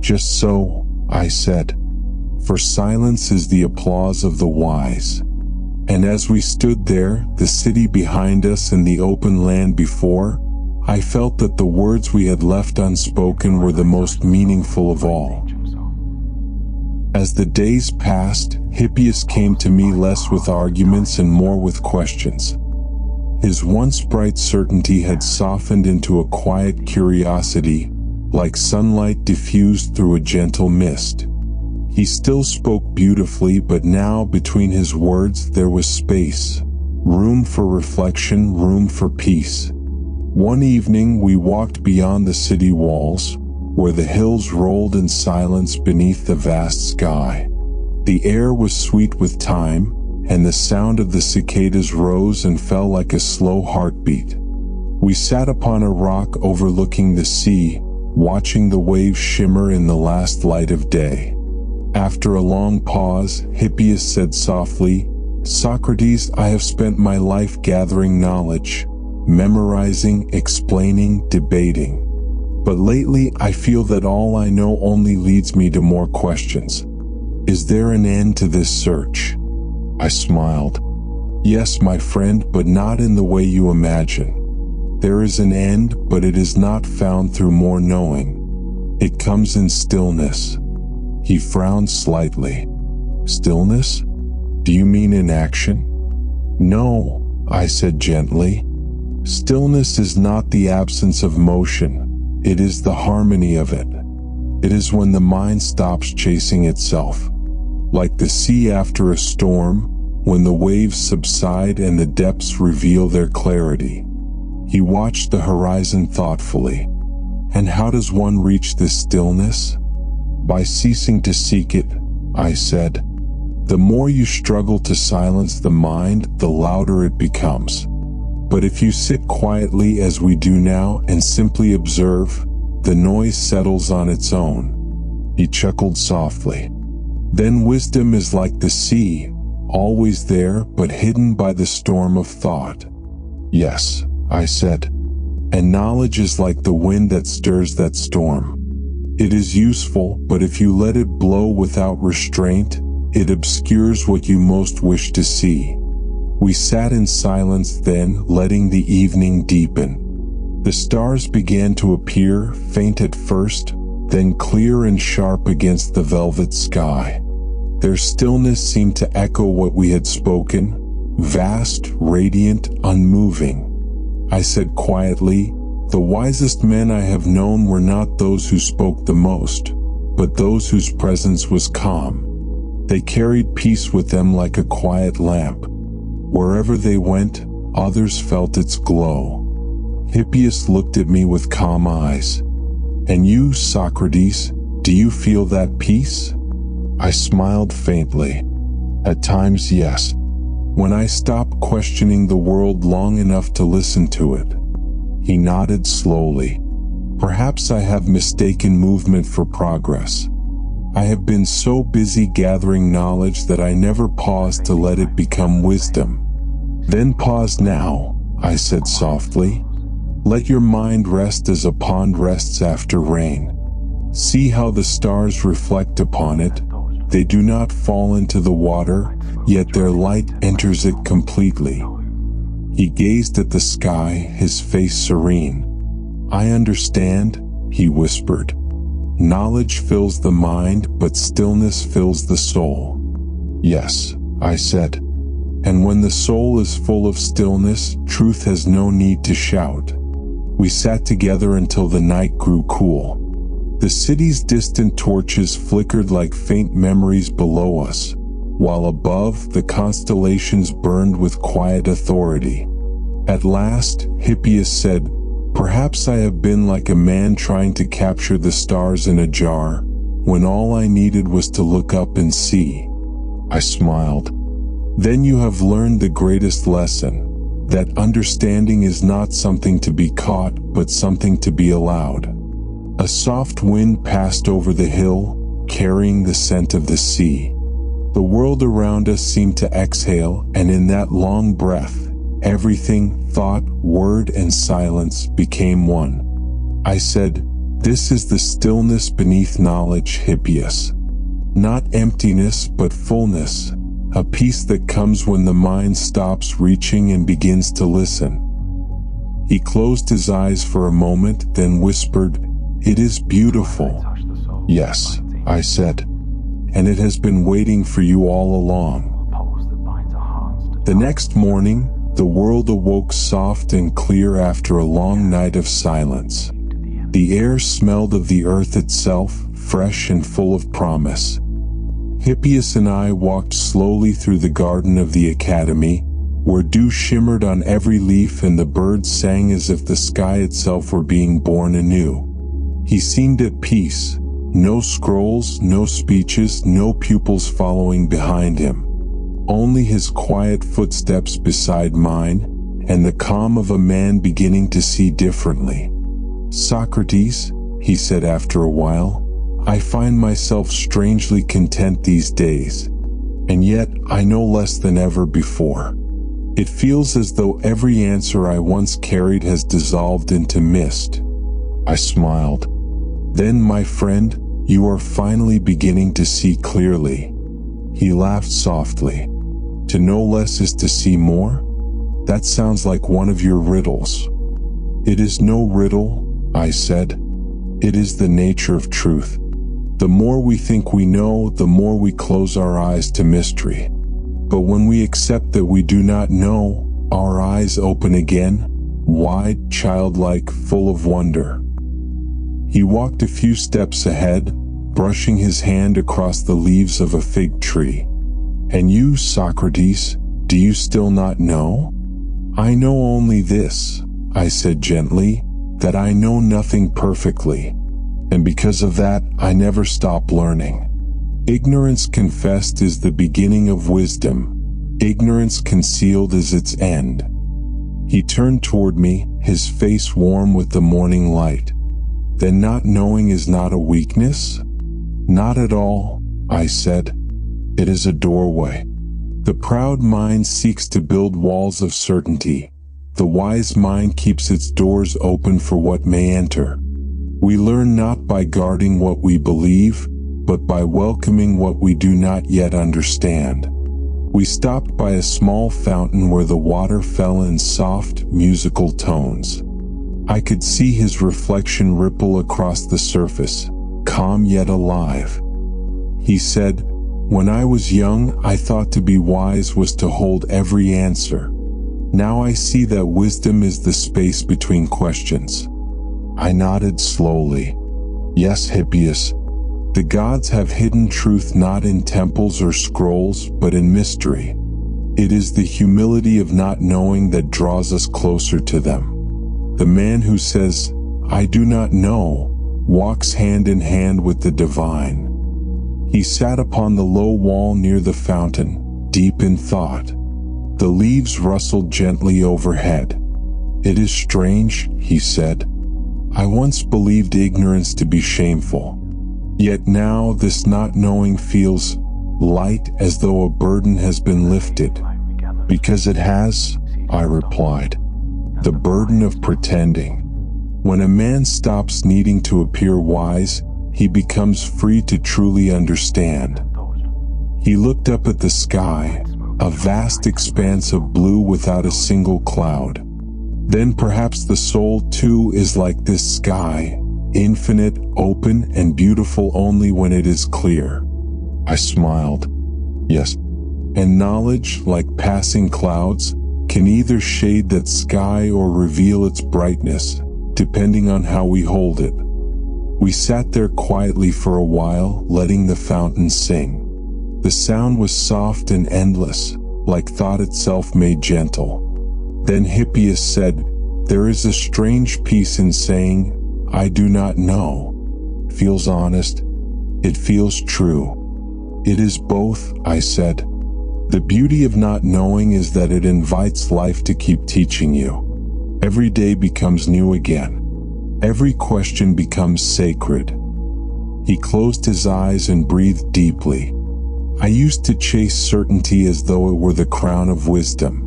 "Just so," I said. "For silence is the applause of the wise." And as we stood there, the city behind us and the open land before, I felt that the words we had left unspoken were the most meaningful of all. As the days passed, Hippias came to me less with arguments and more with questions. His once bright certainty had softened into a quiet curiosity, like sunlight diffused through a gentle mist. He still spoke beautifully, but now between his words there was space, room for reflection, room for peace. One evening we walked beyond the city walls, where the hills rolled in silence beneath the vast sky. The air was sweet with time, and the sound of the cicadas rose and fell like a slow heartbeat. We sat upon a rock overlooking the sea, watching the waves shimmer in the last light of day. After a long pause, Hippias said softly, "Socrates, I have spent my life gathering knowledge, memorizing, explaining, debating. But lately I feel that all I know only leads me to more questions. Is there an end to this search?" I smiled. "Yes, my friend, but not in the way you imagine. There is an end, but it is not found through more knowing. It comes in stillness." He frowned slightly. "Stillness? Do you mean inaction?" "No," I said gently. "Stillness is not the absence of motion. It is the harmony of it. It is when the mind stops chasing itself. Like the sea after a storm, when the waves subside and the depths reveal their clarity. He watched the horizon thoughtfully. And how does one reach this stillness? By ceasing to seek it, I said. The more you struggle to silence the mind, the louder it becomes. But if you sit quietly as we do now and simply observe, the noise settles on its own. He chuckled softly. Then wisdom is like the sea, always there but hidden by the storm of thought. Yes, I said. And knowledge is like the wind that stirs that storm. It is useful, but if you let it blow without restraint, it obscures what you most wish to see. We sat in silence then, letting the evening deepen. The stars began to appear, faint at first, then clear and sharp against the velvet sky. Their stillness seemed to echo what we had spoken, vast, radiant, unmoving. I said quietly, the wisest men I have known were not those who spoke the most, but those whose presence was calm. They carried peace with them like a quiet lamp. Wherever they went, others felt its glow. Hippias looked at me with calm eyes. And you, Socrates, do you feel that peace? I smiled faintly. At times, yes. When I stop questioning the world long enough to listen to it. He nodded slowly. Perhaps I have mistaken movement for progress. I have been so busy gathering knowledge that I never paused to let it become wisdom. Then pause now, I said softly. Let your mind rest as a pond rests after rain. See how the stars reflect upon it. They do not fall into the water, yet their light enters it completely. He gazed at the sky, his face serene. I understand, he whispered. Knowledge fills the mind, but stillness fills the soul. Yes, I said. And when the soul is full of stillness, truth has no need to shout. We sat together until the night grew cool. The city's distant torches flickered like faint memories below us, while above, the constellations burned with quiet authority. At last, Hippias said, perhaps I have been like a man trying to capture the stars in a jar, when all I needed was to look up and see. I smiled. Then you have learned the greatest lesson, that understanding is not something to be caught, but something to be allowed. A soft wind passed over the hill, carrying the scent of the sea. The world around us seemed to exhale, and in that long breath, everything, thought, word, and silence became one. I said, this is the stillness beneath knowledge, Hippias. Not emptiness, but fullness, a peace that comes when the mind stops reaching and begins to listen. He closed his eyes for a moment, then whispered, it is beautiful. Yes, I said. And it has been waiting for you all along. The next morning, the world awoke soft and clear after a long night of silence. The air smelled of the earth itself, fresh and full of promise. Hippias and I walked slowly through the garden of the academy, where dew shimmered on every leaf and the birds sang as if the sky itself were being born anew. He seemed at peace. No scrolls, no speeches, no pupils following behind him. Only his quiet footsteps beside mine, and the calm of a man beginning to see differently. Socrates, he said after a while, I find myself strangely content these days. And yet, I know less than ever before. It feels as though every answer I once carried has dissolved into mist. I smiled. Then, my friend, you are finally beginning to see clearly. He laughed softly. To know less is to see more? That sounds like one of your riddles. It is no riddle, I said. It is the nature of truth. The more we think we know, the more we close our eyes to mystery. But when we accept that we do not know, our eyes open again, wide, childlike, full of wonder. He walked a few steps ahead, brushing his hand across the leaves of a fig tree. And you, Socrates, do you still not know? I know only this, I said gently, that I know nothing perfectly. And because of that, I never stop learning. Ignorance confessed is the beginning of wisdom. Ignorance concealed is its end. He turned toward me, his face warm with the morning light. Then not knowing is not a weakness? Not at all, I said. It is a doorway. The proud mind seeks to build walls of certainty. The wise mind keeps its doors open for what may enter. We learn not by guarding what we believe, but by welcoming what we do not yet understand. We stopped by a small fountain where the water fell in soft, musical tones. I could see his reflection ripple across the surface, calm yet alive. He said, "When I was young, I thought to be wise was to hold every answer. Now I see that wisdom is the space between questions." I nodded slowly. Yes, Hippias. The gods have hidden truth not in temples or scrolls, but in mystery. It is the humility of not knowing that draws us closer to them. The man who says, "I do not know," walks hand in hand with the divine. He sat upon the low wall near the fountain, deep in thought. The leaves rustled gently overhead. "It is strange," he said. "I once believed ignorance to be shameful. Yet now this not knowing feels light, as though a burden has been lifted." "Because it has," I replied. "The burden of pretending. When a man stops needing to appear wise, he becomes free to truly understand." He looked up at the sky, a vast expanse of blue without a single cloud. "Then perhaps the soul too is like this sky, infinite, open, and beautiful only when it is clear." I smiled. "Yes. And knowledge, like passing clouds, can either shade that sky or reveal its brightness, depending on how we hold it." We sat there quietly for a while, letting the fountain sing. The sound was soft and endless, like thought itself made gentle. Then Hippias said, "There is a strange peace in saying, 'I do not know.' Feels honest. It feels true." "It is both," I said. "The beauty of not knowing is that it invites life to keep teaching you. Every day becomes new again. Every question becomes sacred." He closed his eyes and breathed deeply. "I used to chase certainty as though it were the crown of wisdom.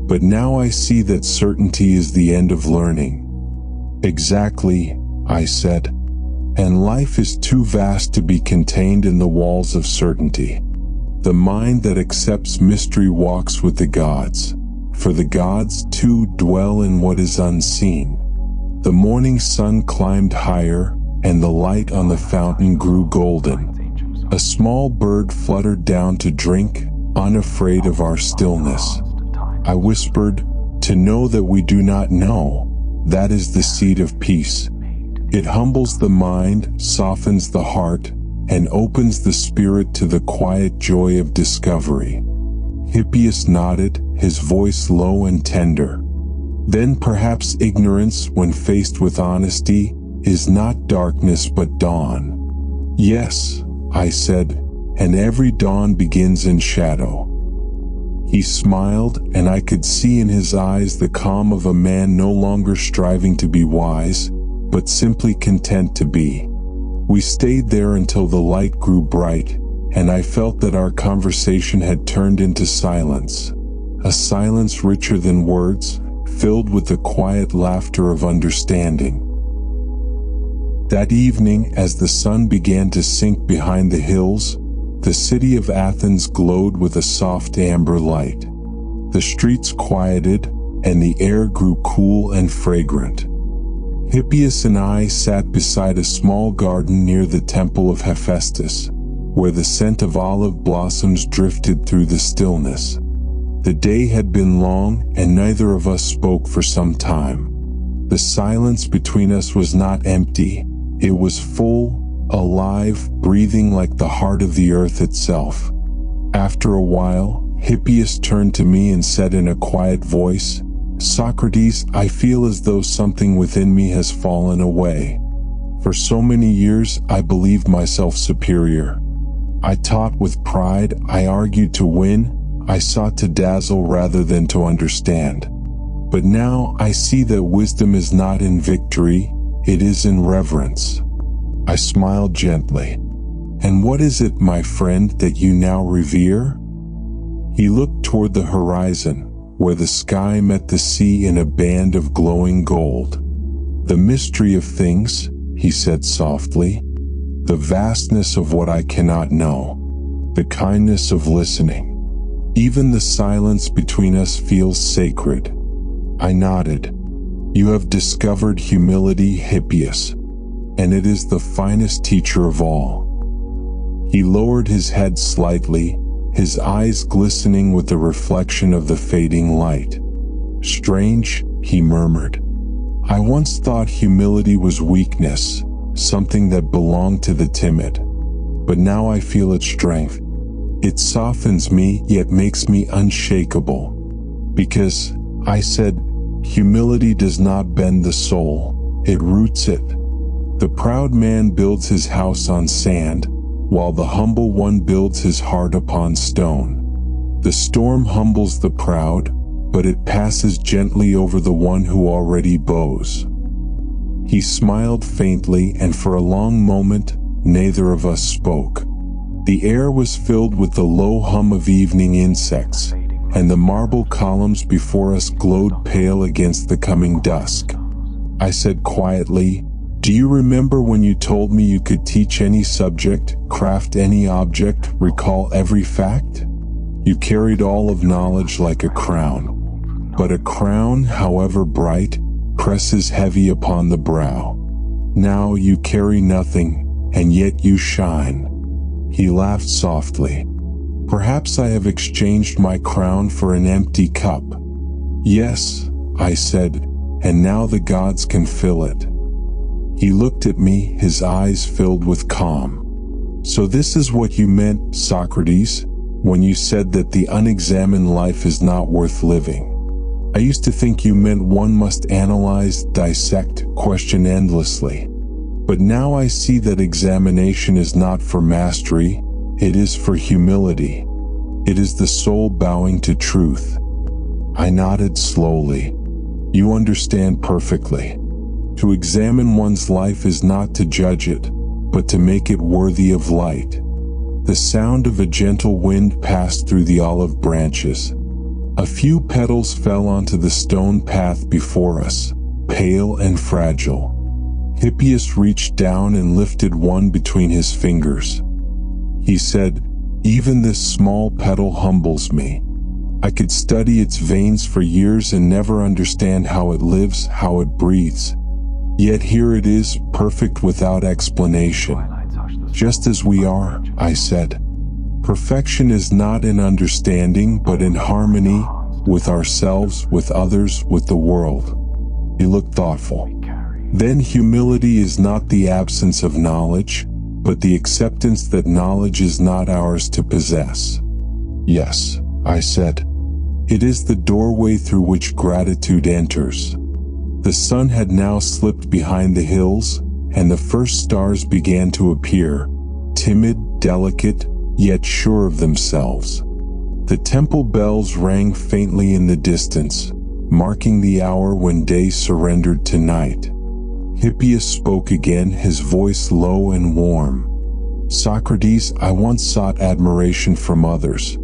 But now I see that certainty is the end of learning." "Exactly," I said. "And life is too vast to be contained in the walls of certainty. The mind that accepts mystery walks with the gods, for the gods too dwell in what is unseen." The morning sun climbed higher, and the light on the fountain grew golden. A small bird fluttered down to drink, unafraid of our stillness. I whispered, "To know that we do not know, that is the seed of peace. It humbles the mind, softens the heart, and opens the spirit to the quiet joy of discovery." Hippias nodded, his voice low and tender. "Then perhaps ignorance, when faced with honesty, is not darkness but dawn." "Yes," I said, "and every dawn begins in shadow." He smiled, and I could see in his eyes the calm of a man no longer striving to be wise, but simply content to be. We stayed there until the light grew bright, and I felt that our conversation had turned into silence, a silence richer than words, filled with the quiet laughter of understanding. That evening, as the sun began to sink behind the hills, the city of Athens glowed with a soft amber light. The streets quieted, and the air grew cool and fragrant. Hippias and I sat beside a small garden near the temple of Hephaestus, where the scent of olive blossoms drifted through the stillness. The day had been long, and neither of us spoke for some time. The silence between us was not empty, it was full, alive, breathing like the heart of the earth itself. After a while, Hippias turned to me and said in a quiet voice, "Socrates, I feel as though something within me has fallen away. For so many years, I believed myself superior. I taught with pride, I argued to win, I sought to dazzle rather than to understand. But now I see that wisdom is not in victory, it is in reverence." I smiled gently. "And what is it, my friend, that you now revere?" He looked toward the horizon, where the sky met the sea in a band of glowing gold. "The mystery of things," he said softly, "the vastness of what I cannot know, the kindness of listening. Even the silence between us feels sacred." I nodded. "You have discovered humility, Hippias, and it is the finest teacher of all." He lowered his head slightly, his eyes glistening with the reflection of the fading light. "Strange," he murmured. "I once thought humility was weakness, something that belonged to the timid. But now I feel its strength. It softens me, yet makes me unshakable. Because," I said, "humility does not bend the soul, it roots it. The proud man builds his house on sand, while the humble one builds his heart upon stone. The storm humbles the proud, but it passes gently over the one who already bows." He smiled faintly, and for a long moment, neither of us spoke. The air was filled with the low hum of evening insects, and the marble columns before us glowed pale against the coming dusk. I said quietly, "Do you remember when you told me you could teach any subject, craft any object, recall every fact? You carried all of knowledge like a crown. But a crown, however bright, presses heavy upon the brow. Now you carry nothing, and yet you shine." He laughed softly. "Perhaps I have exchanged my crown for an empty cup." "Yes," I said, "and now the gods can fill it." He looked at me, his eyes filled with calm. "So this is what you meant, Socrates, when you said that the unexamined life is not worth living. I used to think you meant one must analyze, dissect, question endlessly. But now I see that examination is not for mastery, it is for humility. It is the soul bowing to truth." I nodded slowly. "You understand perfectly. To examine one's life is not to judge it, but to make it worthy of light." The sound of a gentle wind passed through the olive branches. A few petals fell onto the stone path before us, pale and fragile. Hippias reached down and lifted one between his fingers. He said, "Even this small petal humbles me. I could study its veins for years and never understand how it lives, how it breathes. Yet here it is, perfect without explanation. Just as we are," I said. "Perfection is not in understanding, but in harmony, with ourselves, with others, with the world." He looked thoughtful. "Then humility is not the absence of knowledge, but the acceptance that knowledge is not ours to possess." "Yes," I said. "It is the doorway through which gratitude enters." The sun had now slipped behind the hills, and the first stars began to appear, timid, delicate, yet sure of themselves. The temple bells rang faintly in the distance, marking the hour when day surrendered to night. Hippias spoke again, his voice low and warm. "Socrates, I once sought admiration from others.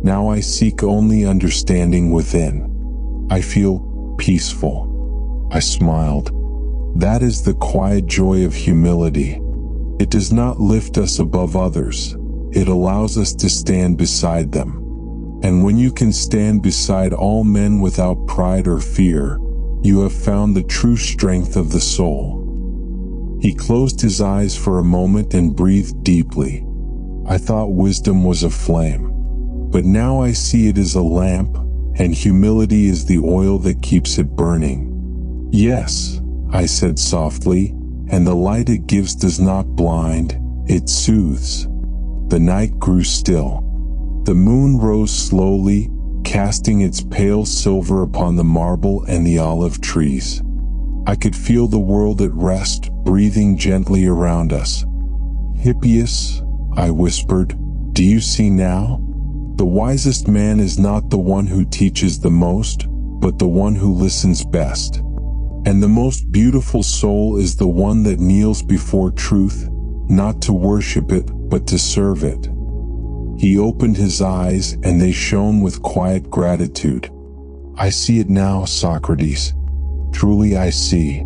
Now I seek only understanding within. I feel peaceful." I smiled. "That is the quiet joy of humility. It does not lift us above others. It allows us to stand beside them. And when you can stand beside all men without pride or fear, you have found the true strength of the soul." He closed his eyes for a moment and breathed deeply. I thought wisdom was a flame, but now I see it is a lamp, and humility is the oil that keeps it burning. "Yes," I said softly, "and the light it gives does not blind, it soothes." The night grew still. The moon rose slowly, casting its pale silver upon the marble and the olive trees. I could feel the world at rest, breathing gently around us. "Hippias," I whispered, "do you see now? The wisest man is not the one who teaches the most, but the one who listens best. And the most beautiful soul is the one that kneels before truth, not to worship it, but to serve it." He opened his eyes, and they shone with quiet gratitude. "I see it now, Socrates. Truly I see."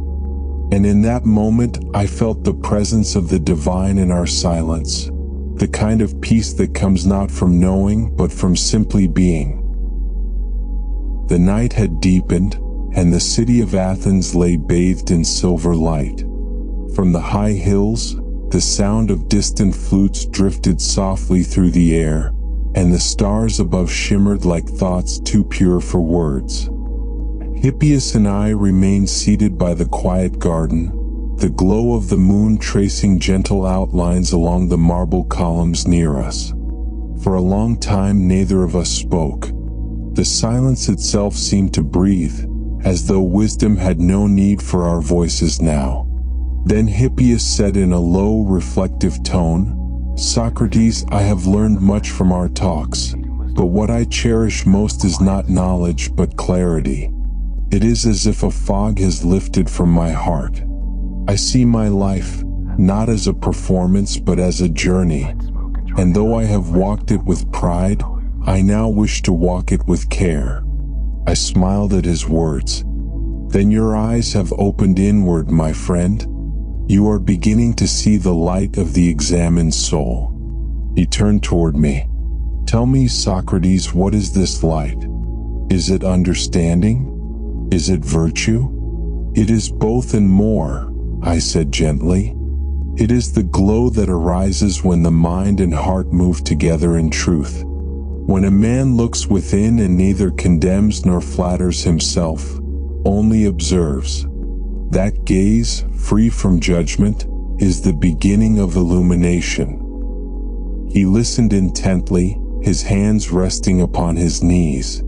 And in that moment, I felt the presence of the divine in our silence, the kind of peace that comes not from knowing, but from simply being. The night had deepened, and the city of Athens lay bathed in silver light. From the high hills, the sound of distant flutes drifted softly through the air, and the stars above shimmered like thoughts too pure for words. Hippias and I remained seated by the quiet garden, the glow of the moon tracing gentle outlines along the marble columns near us. For a long time neither of us spoke. The silence itself seemed to breathe, as though wisdom had no need for our voices now. Then Hippias said in a low, reflective tone, "Socrates, I have learned much from our talks, but what I cherish most is not knowledge but clarity. It is as if a fog has lifted from my heart. I see my life, not as a performance but as a journey, and though I have walked it with pride, I now wish to walk it with care." I smiled at his words. "Then your eyes have opened inward, my friend. You are beginning to see the light of the examined soul." He turned toward me. "Tell me, Socrates, what is this light? Is it understanding? Is it virtue?" "It is both and more," I said gently. "It is the glow that arises when the mind and heart move together in truth. When a man looks within and neither condemns nor flatters himself, only observes. That gaze, free from judgment, is the beginning of illumination." He listened intently, his hands resting upon his knees.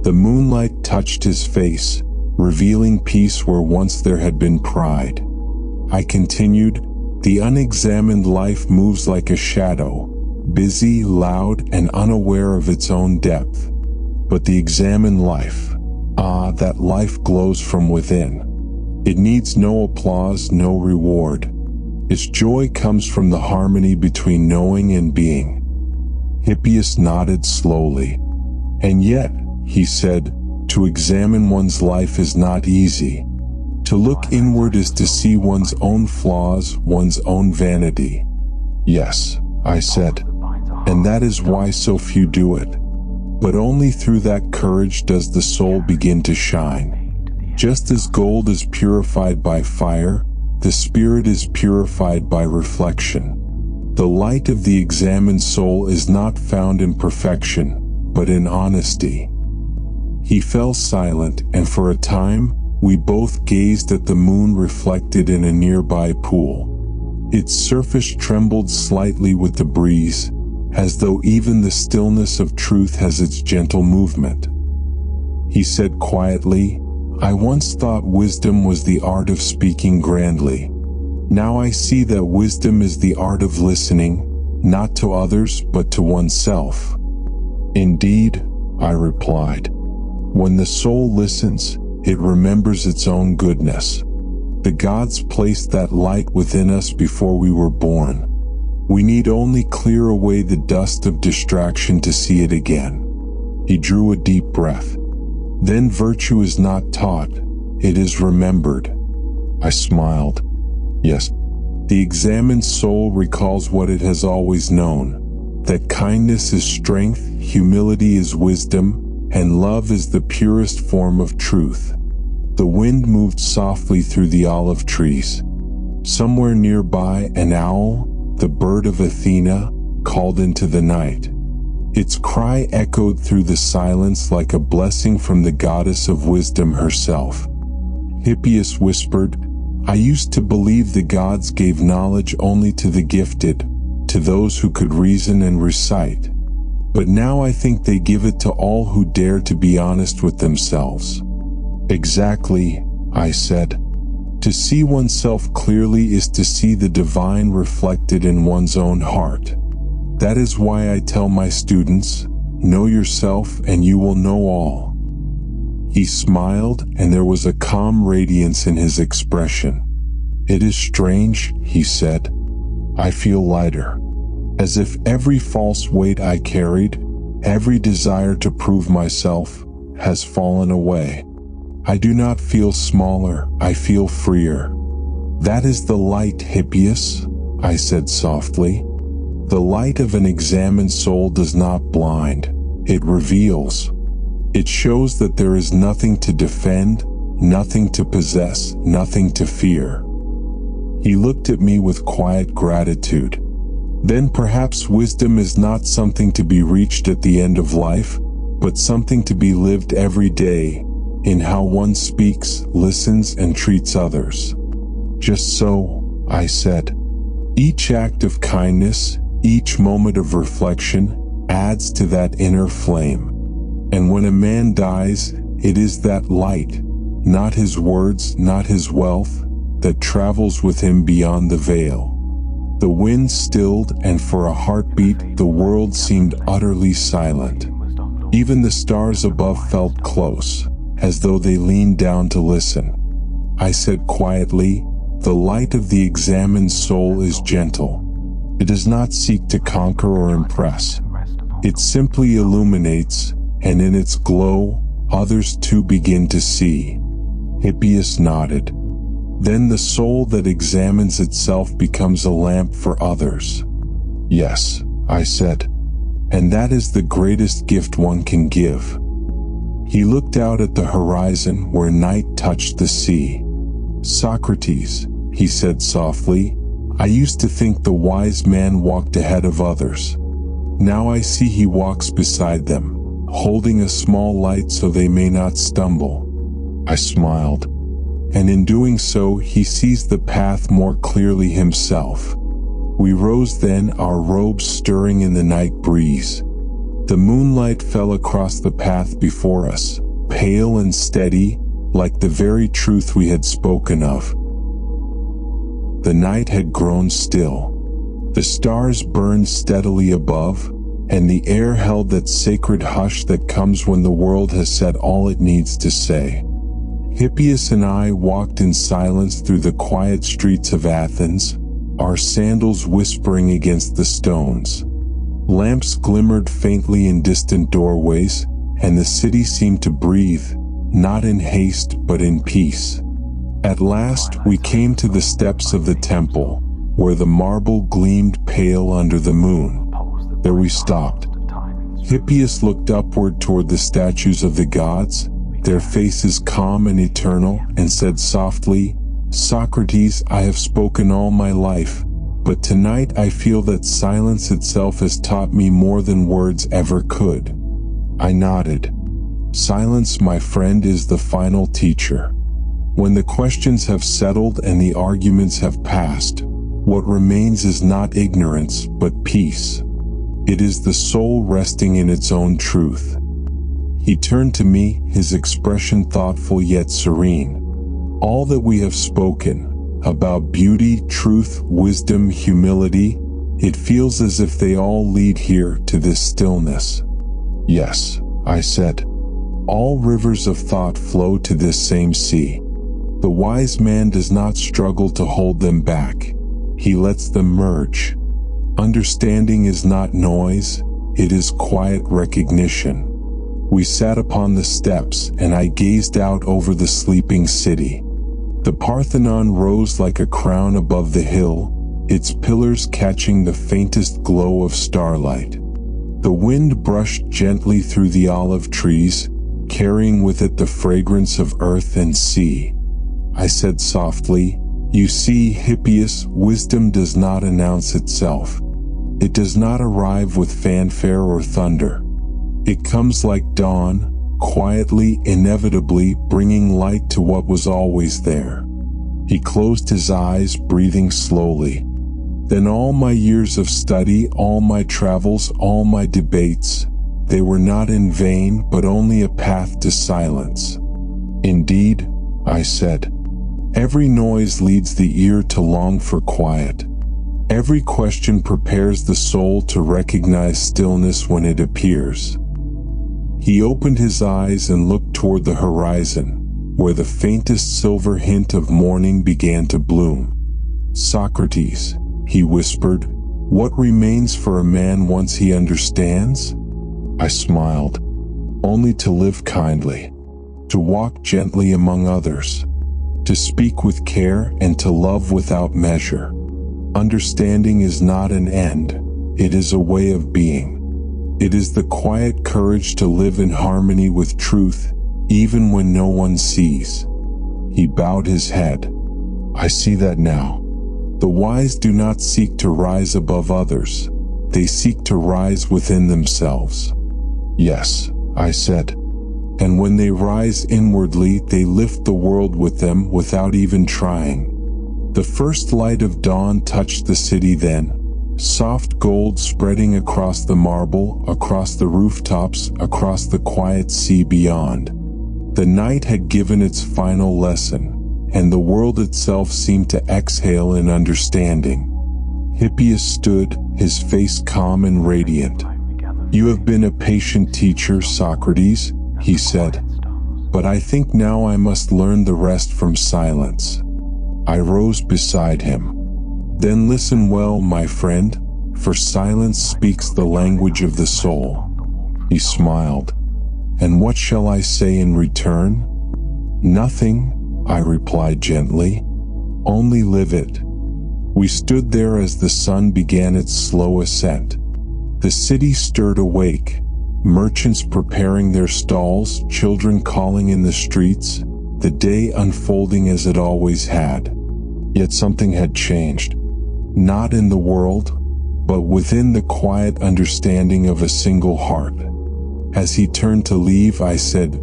The moonlight touched his face, revealing peace where once there had been pride. I continued, "The unexamined life moves like a shadow, busy, loud, and unaware of its own depth. But the examined life, that life glows from within. It needs no applause, no reward. Its joy comes from the harmony between knowing and being." Hippias nodded slowly. "And yet," he said, "to examine one's life is not easy. To look inward is to see one's own flaws, one's own vanity." "Yes," I said, "and that is why so few do it. But only through that courage does the soul begin to shine. Just as gold is purified by fire, the spirit is purified by reflection. The light of the examined soul is not found in perfection, but in honesty." He fell silent, and for a time, we both gazed at the moon reflected in a nearby pool. Its surface trembled slightly with the breeze, as though even the stillness of truth has its gentle movement. He said quietly, "I once thought wisdom was the art of speaking grandly. Now I see that wisdom is the art of listening, not to others but to oneself." "Indeed," I replied. "When the soul listens, it remembers its own goodness. The gods placed that light within us before we were born. We need only clear away the dust of distraction to see it again." He drew a deep breath. "Then virtue is not taught, it is remembered." I smiled. "Yes, the examined soul recalls what it has always known, that kindness is strength, humility is wisdom, and love is the purest form of truth." The wind moved softly through the olive trees. Somewhere nearby, an owl, the bird of Athena, called into the night. Its cry echoed through the silence like a blessing from the goddess of wisdom herself. Hippias whispered, "I used to believe the gods gave knowledge only to the gifted, to those who could reason and recite. But now I think they give it to all who dare to be honest with themselves. Exactly, I said. To see oneself clearly is to see the divine reflected in one's own heart. That is why I tell my students, know yourself and you will know all. He smiled, and there was a calm radiance in his expression. It is strange, he said. I feel lighter. As if every false weight I carried, every desire to prove myself, has fallen away. I do not feel smaller, I feel freer. That is the light, Hippias, I said softly. The light of an examined soul does not blind, it reveals. It shows that there is nothing to defend, nothing to possess, nothing to fear. He looked at me with quiet gratitude. Then perhaps wisdom is not something to be reached at the end of life, but something to be lived every day, in how one speaks, listens, and treats others. Just so, I said. Each act of kindness, each moment of reflection, adds to that inner flame. And when a man dies, it is that light, not his words, not his wealth, that travels with him beyond the veil. The wind stilled, and for a heartbeat, the world seemed utterly silent. Even the stars above felt close, as though they leaned down to listen. I said quietly, the light of the examined soul is gentle. It does not seek to conquer or impress. It simply illuminates, and in its glow, others too begin to see. Hippias nodded. Then the soul that examines itself becomes a lamp for others. Yes, I said. And that is the greatest gift one can give. He looked out at the horizon where night touched the sea. Socrates, he said softly, I used to think the wise man walked ahead of others. Now I see he walks beside them, holding a small light so they may not stumble. I smiled. And in doing so, he sees the path more clearly himself. We rose then, our robes stirring in the night breeze. The moonlight fell across the path before us, pale and steady, like the very truth we had spoken of. The night had grown still. The stars burned steadily above, and the air held that sacred hush that comes when the world has said all it needs to say. Hippias and I walked in silence through the quiet streets of Athens, our sandals whispering against the stones. Lamps glimmered faintly in distant doorways, and the city seemed to breathe, not in haste but in peace. At last we came to the steps of the temple, where the marble gleamed pale under the moon. There we stopped. Hippias looked upward toward the statues of the gods, their faces calm and eternal, and said softly, Socrates, I have spoken all my life, but tonight I feel that silence itself has taught me more than words ever could. I nodded. Silence, my friend, is the final teacher. When the questions have settled and the arguments have passed, what remains is not ignorance, but peace. It is the soul resting in its own truth. He turned to me, his expression thoughtful yet serene. All that we have spoken, about beauty, truth, wisdom, humility, it feels as if they all lead here to this stillness. Yes, I said. All rivers of thought flow to this same sea. The wise man does not struggle to hold them back. He lets them merge. Understanding is not noise, it is quiet recognition. We sat upon the steps, and I gazed out over the sleeping city. The Parthenon rose like a crown above the hill, its pillars catching the faintest glow of starlight. The wind brushed gently through the olive trees, carrying with it the fragrance of earth and sea. I said softly, You see, Hippias, wisdom does not announce itself. It does not arrive with fanfare or thunder. It comes like dawn, quietly, inevitably, bringing light to what was always there. He closed his eyes, breathing slowly. Then all my years of study, all my travels, all my debates, they were not in vain, but only a path to silence. Indeed, I said, every noise leads the ear to long for quiet. Every question prepares the soul to recognize stillness when it appears. He opened his eyes and looked toward the horizon, where the faintest silver hint of morning began to bloom. Socrates, he whispered, what remains for a man once he understands? I smiled. Only to live kindly, to walk gently among others, to speak with care and to love without measure. Understanding is not an end, it is a way of being. It is the quiet courage to live in harmony with truth, even when no one sees. He bowed his head. I see that now. The wise do not seek to rise above others, they seek to rise within themselves. Yes, I said. And when they rise inwardly, they lift the world with them without even trying. The first light of dawn touched the city then, soft gold spreading across the marble, across the rooftops, across the quiet sea beyond. The night had given its final lesson, and the world itself seemed to exhale in understanding. Hippias stood, his face calm and radiant. You have been a patient teacher, Socrates, he said, but I think now I must learn the rest from silence. I rose beside him. Then listen well, my friend, for silence speaks the language of the soul. He smiled. And what shall I say in return? Nothing, I replied gently. Only live it. We stood there as the sun began its slow ascent. The city stirred awake, merchants preparing their stalls, children calling in the streets, the day unfolding as it always had. Yet something had changed. Not in the world, but within the quiet understanding of a single heart. As he turned to leave, I said,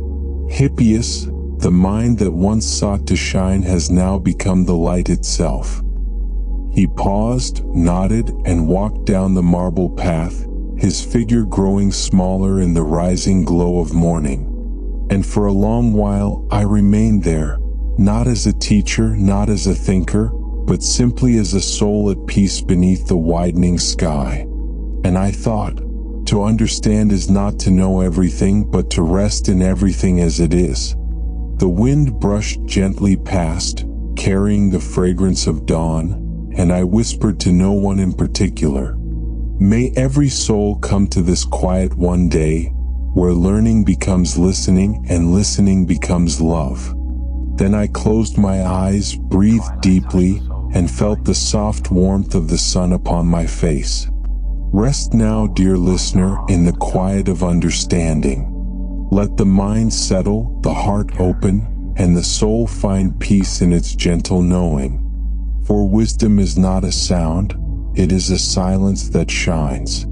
Hippias, the mind that once sought to shine has now become the light itself. He paused, nodded, and walked down the marble path, his figure growing smaller in the rising glow of morning. And for a long while I remained there, not as a teacher, not as a thinker, but simply as a soul at peace beneath the widening sky. And I thought, to understand is not to know everything, but to rest in everything as it is. The wind brushed gently past, carrying the fragrance of dawn, and I whispered to no one in particular, may every soul come to this quiet one day, where learning becomes listening and listening becomes love. Then I closed my eyes, breathed deeply, and felt the soft warmth of the sun upon my face. Rest now, dear listener, in the quiet of understanding. Let the mind settle, the heart open, and the soul find peace in its gentle knowing. For wisdom is not a sound, it is a silence that shines.